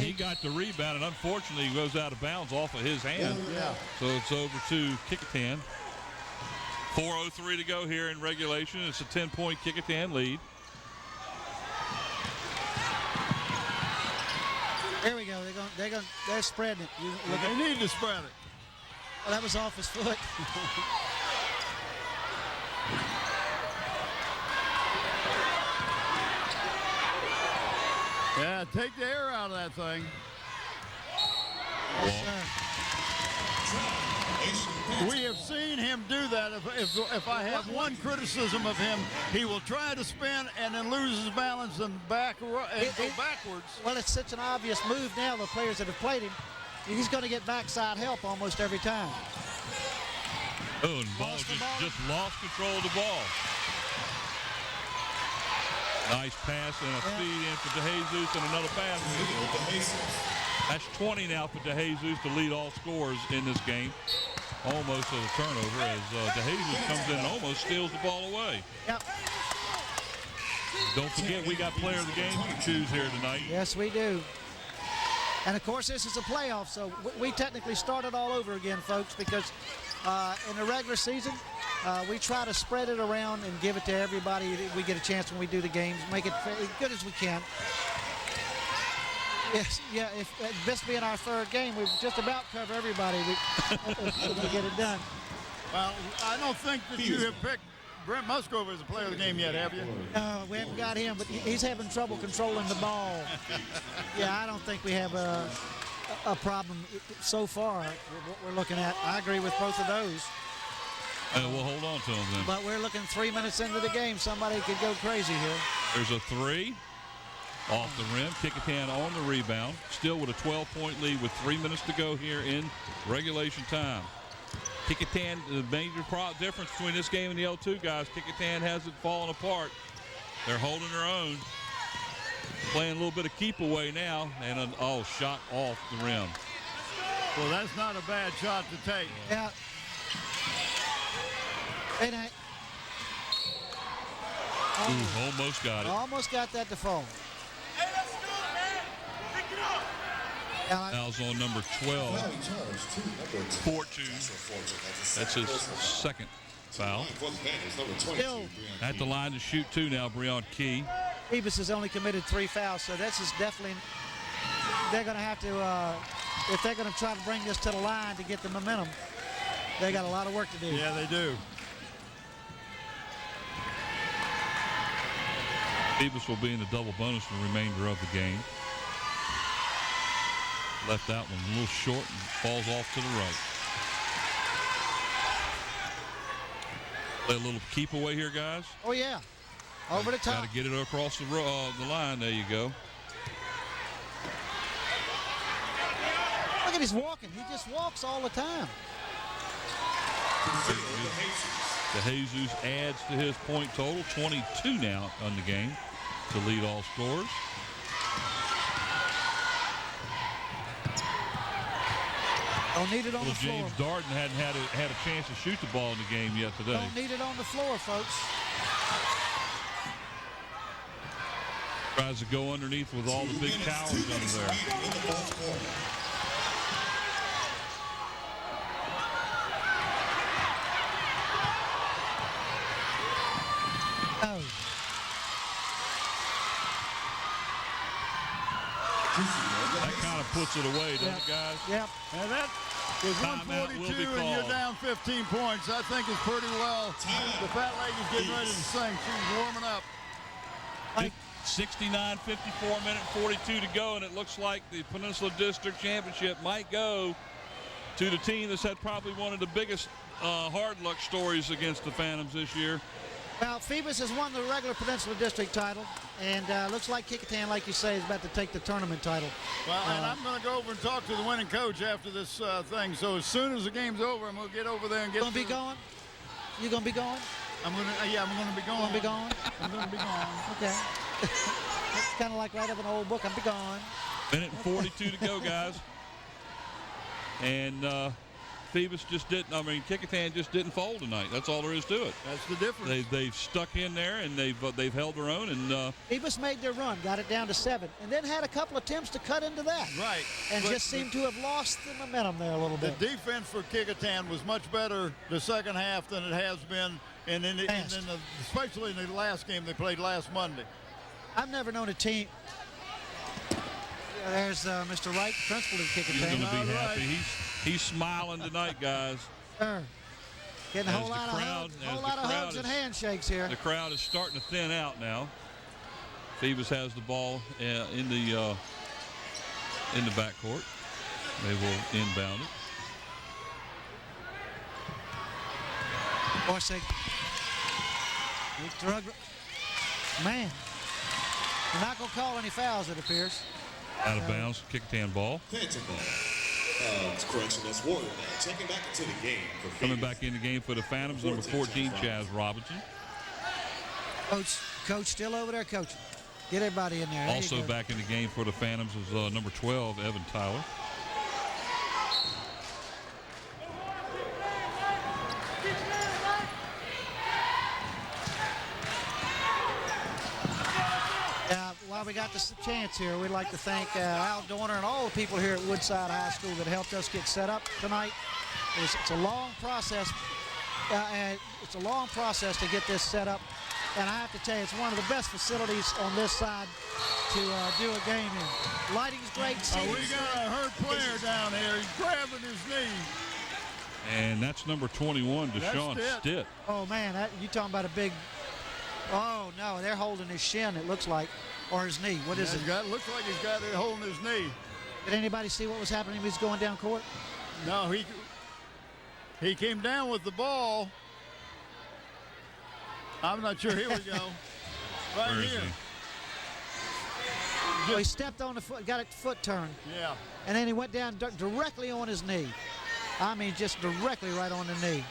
you. He got the rebound, and unfortunately, he goes out of bounds off of his hand. Yeah. So it's over to Kecoughtan. 4:03 to go here in regulation. It's a 10-point Kecoughtan lead. There we go. They're spreading it. They need to spread it. Oh, that was off his foot. Yeah, take the air out of that thing. Yes, sir. We have seen him do that. If I have one criticism of him, he will try to spin and then lose his balance and go backwards. Well, it's such an obvious move now, the players that have played him. He's going to get backside help almost every time. Oh, and ball just lost control of the ball. Nice pass and a feed in for DeJesus and another pass. That's 20 now for DeJesus to lead all scorers in this game. Almost a turnover as DeJesus comes in and almost steals the ball away. Yep. Don't forget, we got player of the game to choose here tonight. Yes, we do. And, of course, this is a playoff, so we technically started all over again, folks, because in the regular season, we try to spread it around and give it to everybody. We get a chance when we do the games, make it as good as we can. Yes, yeah, if this being our third game, we've just about covered everybody. We get it done. Well, I don't think that you have picked Brent Musgrove as a player of the game yet, have you? No, we haven't got him, but he's having trouble controlling the ball. Yeah, I don't think we have a problem so far with what we're looking at. I agree with both of those. We'll hold on to him then. But we're looking 3 minutes into the game. Somebody could go crazy here. There's a three off the rim. Kecoughtan on the rebound. Still with a 12-point lead with 3 minutes to go here in regulation time. Kecoughtan, the major difference between this game and the L2 guys, Kecoughtan hasn't fallen apart. They're holding their own. Playing a little bit of keep away now, and an shot off the rim. Well, that's not a bad shot to take. Yeah. It ain't. Ooh, almost got it. Almost got that to fall. Hey, let's do it, man. Pick it up. Fouls on number 12. Fortune. That's his second foul. Still, At the line to shoot two now, Breon Key. Phoebus has only committed 3 fouls, so this is definitely, they're going to have to, if they're going to try to bring this to the line to get the momentum, they got a lot of work to do. Yeah, they do. Phoebus will be in the double bonus for the remainder of the game. Left that one a little short and falls off to the right. Play a little keep away here, guys. Oh, yeah. Over the top. Got to get it across the line. There you go. Look at his walking. He just walks all the time. DeJesus adds to his point total. 22 now on the game to lead all scorers. Don't need it on the floor. James Darden hadn't had a chance to shoot the ball in the game yet today. Don't need it on the floor, folks. Tries to go underneath with all the big towers under there. Oh. That kind of puts it away, doesn't it, guys? Yep. And that is Timeout will 142 be and you're called. down 15 points. I think it's pretty well. The fat lady's getting ready to sing. She's warming up. 69, 54 minute, 42 to go, and it looks like the Peninsula District Championship might go to the team that's had probably one of the biggest hard luck stories against the Phantoms this year. Well, Phoebus has won the regular Peninsula District title, and looks like Kecoughtan, like you say, is about to take the tournament title. Well, and I'm going to go over and talk to the winning coach after this thing. So as soon as the game's over, I'm going to get over there and get. Gonna be going? You gonna be going? I'm going to be going. Gonna be going? I'm going to be going. Okay. It's kind of like right up an old book. I'm be gone. Minute and 42 to go, guys. and Phoebus just didn't. I mean, Kecoughtan just didn't fold tonight. That's all there is to it. That's the difference. They've stuck in there and they've held their own. And Phoebus made their run, got it down to 7, and then had a couple attempts to cut into that. Right. And just seemed to have lost the momentum there a little bit. The defense for Kecoughtan was much better the second half than it has been, especially in the last game they played last Monday. I've never known a team. There's Mr. Wright, principal of Kecoughtan. he's going to be happy. Right. He's smiling tonight, guys. Sure. Getting a As whole the lot crowd- of as the crowd hugs and is- handshakes here. The crowd is starting to thin out now. Phoebus has the ball in the backcourt. They will inbound it. Borsig. Man. They're not going to call any fouls, it appears. Out of bounds, Kecoughtan ball. Phantom ball. Correction, that's Warrior ball. Checking back into the game for Phoebus. Coming back in the game for the Phantoms, number 14, Chaz Robinson. Coach still over there coaching. Get everybody in there. There Also you go. back in the game for the Phantoms is number 12, Evan Tyler. While we got this chance here, we'd like to thank Al Dorner and all the people here at Woodside High School that helped us get set up tonight. It's a long process. It's a long process to get this set up. And I have to tell you, it's one of the best facilities on this side to do a game in. Lighting's great. We got a hurt player down here. He's grabbing his knee. And that's number 21, Deshaun Stitt. Oh, man, you talking about a big... Oh, no, they're holding his shin, it looks like, or his knee. What is it? Looks like he's got it holding his knee. Did anybody see what was happening when he was going down court? No, he came down with the ball. I'm not sure. Here we go. Right Where is here. Well, he stepped on the foot, got a foot turn. Yeah. And then he went down directly on his knee. I mean, just directly right on the knee.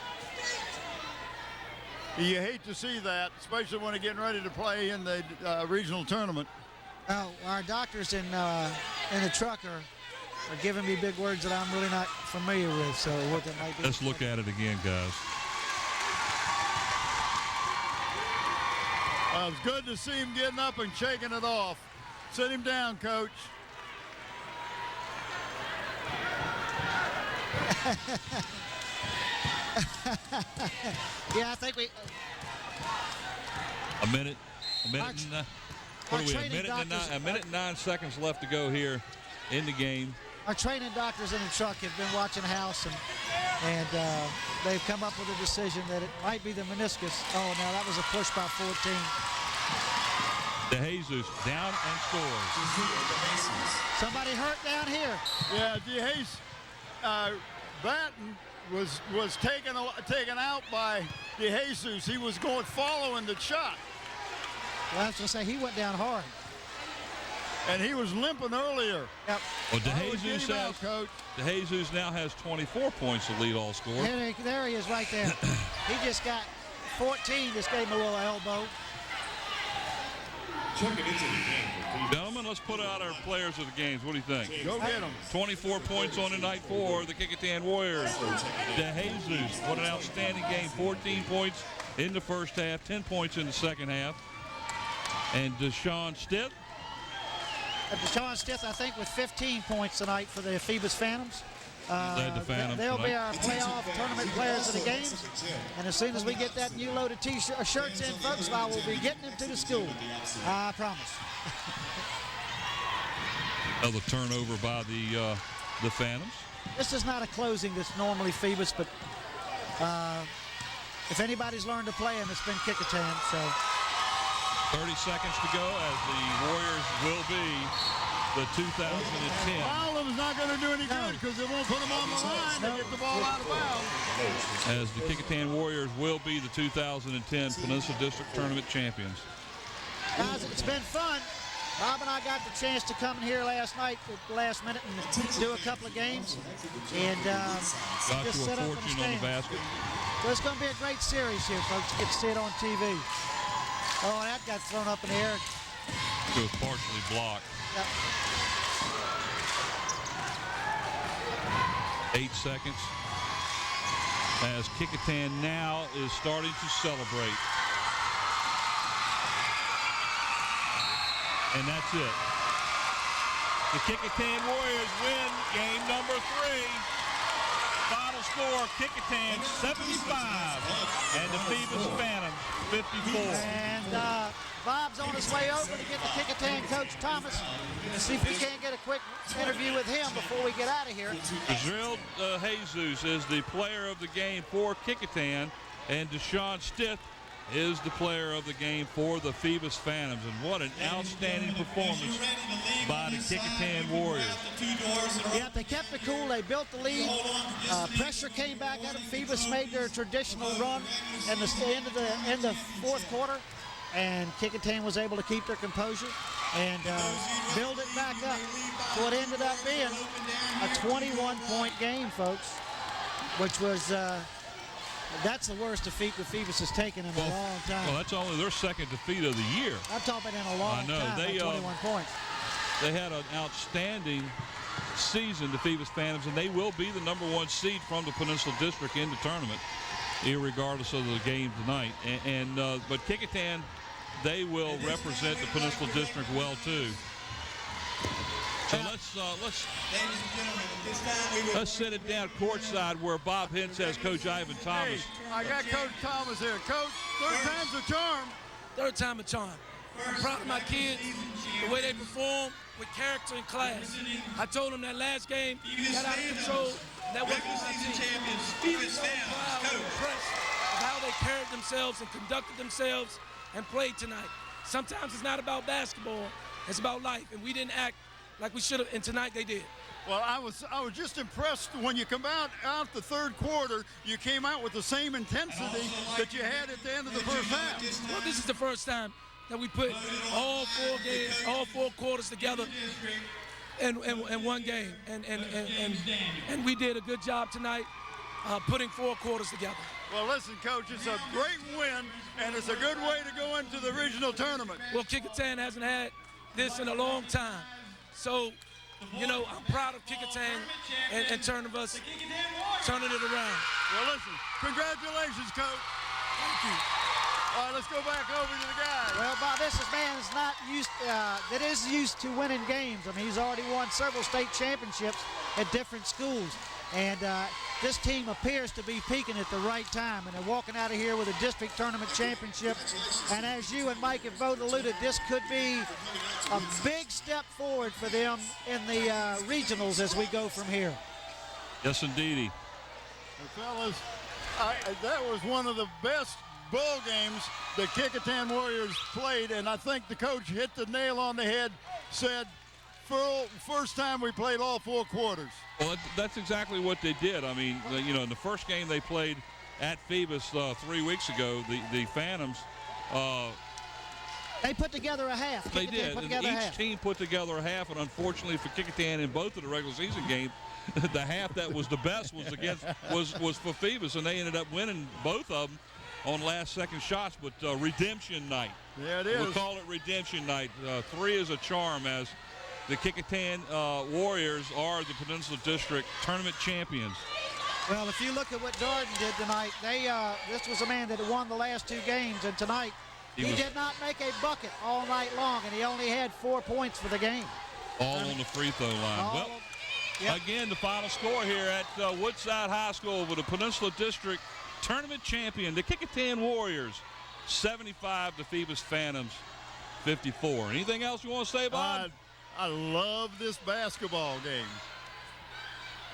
You hate to see that, especially when they're getting ready to play in the regional tournament. Oh, our doctors in the truck are giving me big words that I'm really not familiar with. So what that might be. Let's look at it again, guys. It's good to see him getting up and shaking it off. Sit him down, Coach. Yeah, I think we. A minute and what are we? A minute and 9 seconds left to go here in the game. Our training doctors in the truck have been watching house, and they've come up with a decision that it might be the meniscus. Oh, no, that was a push by 14. DeJesus down and scores. Somebody hurt down here. Yeah, DeJesus Batten was taken out by DeJesus. He was following the shot. Well, I was going to say, he went down hard. And he was limping earlier. Yep. Well, DeJesus now has 24 points to lead all score. There he is right there. He just got 14, just gave him a little elbow. Checking into the game for Phoebus. Gentlemen, let's put out our players of the games. What do you think? Go get them. 24 points on the night for the Kecoughtan Warriors. DeJesus, what an outstanding game. 14 points in the first half, 10 points in the second half. And Deshaun Stitt. Deshaun Stitt, I think, with 15 points tonight for the Phoebus Phantoms. Led the Phantoms They'll be tonight. our playoff tournament players of the games. And as soon as we get that new load of shirts in, folks, I will be getting them to the school. I promise. Another turnover by the Phantoms. This is not a closing that's normally Phoebus, but if anybody's learned to play him, it's been Kecoughtan. So 30 seconds to go as the Warriors will be the 2010. Fouling not going to do any good because they won't put them on the line to get the ball out of bounds. As the Kecoughtan Warriors will be the 2010 Peninsula District Tournament champions. guys, it's been fun. Bob and I got the chance to come in here last night at the last minute and do a couple of games. And Got just you a set up in the fortune on the stands. basket. So it's going to be a great series here, folks. You get to see it on TV. Oh, that got thrown up in the air. It was partially blocked. Yep. 8 seconds. As Kecoughtan now is starting to celebrate. And that's it. The Kecoughtan Warriors win game number 3. Final score, Kecoughtan 75 and the Phoebus Phantoms 54. And Bob's on his way over to get the Kecoughtan coach Thomas. See if we can't get a quick interview with him before we get out of here. Israel Jesus is the player of the game for Kecoughtan, and Deshaun Stith is the player of the game for the Phoebus Phantoms. And what an outstanding performance by the Kecoughtan Warriors. Yeah, they kept it cool. They built the lead. Pressure came back at them. Phoebus made their traditional run in the end of fourth quarter, and Kecoughtan was able to keep their composure and build it back up. So it ended up being a 21-point game, folks, which was that's the worst defeat that Phoebus has taken in a long time. Well, that's only their second defeat of the year. I'm talking in a long time, they, 21 points. They had an outstanding season, the Phoebus Phantoms, and they will be the #1 seed from the Peninsula District in the tournament, irregardless of the game tonight. But Kecoughtan, they will represent the Peninsula District well too. So let's set it down courtside where Bob Hintz has Coach Ivan Thomas. Hey, I got Coach Thomas here. Coach, third time's a charm. Third time a charm. I'm proud of my kids, the way they perform with character and class. I told them that last game got out of control. That wasn't my team. I'm so proud and impressed of how they carried themselves and conducted themselves and played tonight. Sometimes it's not about basketball, it's about life, and we didn't act like we should have, and tonight they did. Well, I was just impressed when you come out the third quarter, you came out with the same intensity that you had at the end of the first half. Well, this is the first time that we put all 4 games, all 4 quarters together in one game, and we did a good job tonight putting 4 quarters together. Well, listen, Coach, it's a great win, and it's a good way to go into the regional tournament. Well, Kecoughtan hasn't had this in a long time. So, you know, I'm proud of Kecoughtan and turning it around. Well, listen, congratulations, Coach. Thank you. All right, let's go back over to the guys. Well, Bob, this man is not used, that is used to winning games. I mean, he's already won several state championships at different schools. And this team appears to be peaking at the right time, and they're walking out of here with a district tournament championship. And as you and Mike have both alluded, this could be a big step forward for them in the regionals as we go from here. Yes, indeedy. Well, fellas, that was one of the best ball games the Kecoughtan Warriors played, and I think the coach hit the nail on the head, said, first time we played all 4 quarters. Well, that's exactly what they did. I mean, you know, in the first game they played at Phoebus 3 weeks ago, the Phantoms. They put together a half. They did. Each team put together a half, and unfortunately for Kecoughtan in both of the regular season games, the half that was the best was for Phoebus, and they ended up winning both of them on last-second shots. But redemption night. Yeah, it is. We'll call it redemption night. 3 is a charm, as the Kecoughtan Warriors are the Peninsula District tournament champions. Well, if you look at what Darden did tonight, this was a man that had won the last 2 games, and tonight he did not make a bucket all night long, and he only had 4 points for the game. All on the free throw line. Again, the final score here at Woodside High School with the Peninsula District tournament champion, the Kecoughtan Warriors, 75, the Phoebus Phantoms, 54. Anything else you want to say, Bob? I love this basketball game.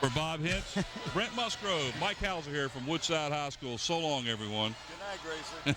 For Bob Hintz, Brent Musgrove, Mike Hauser here from Woodside High School. So long, everyone. Good night, Grayson.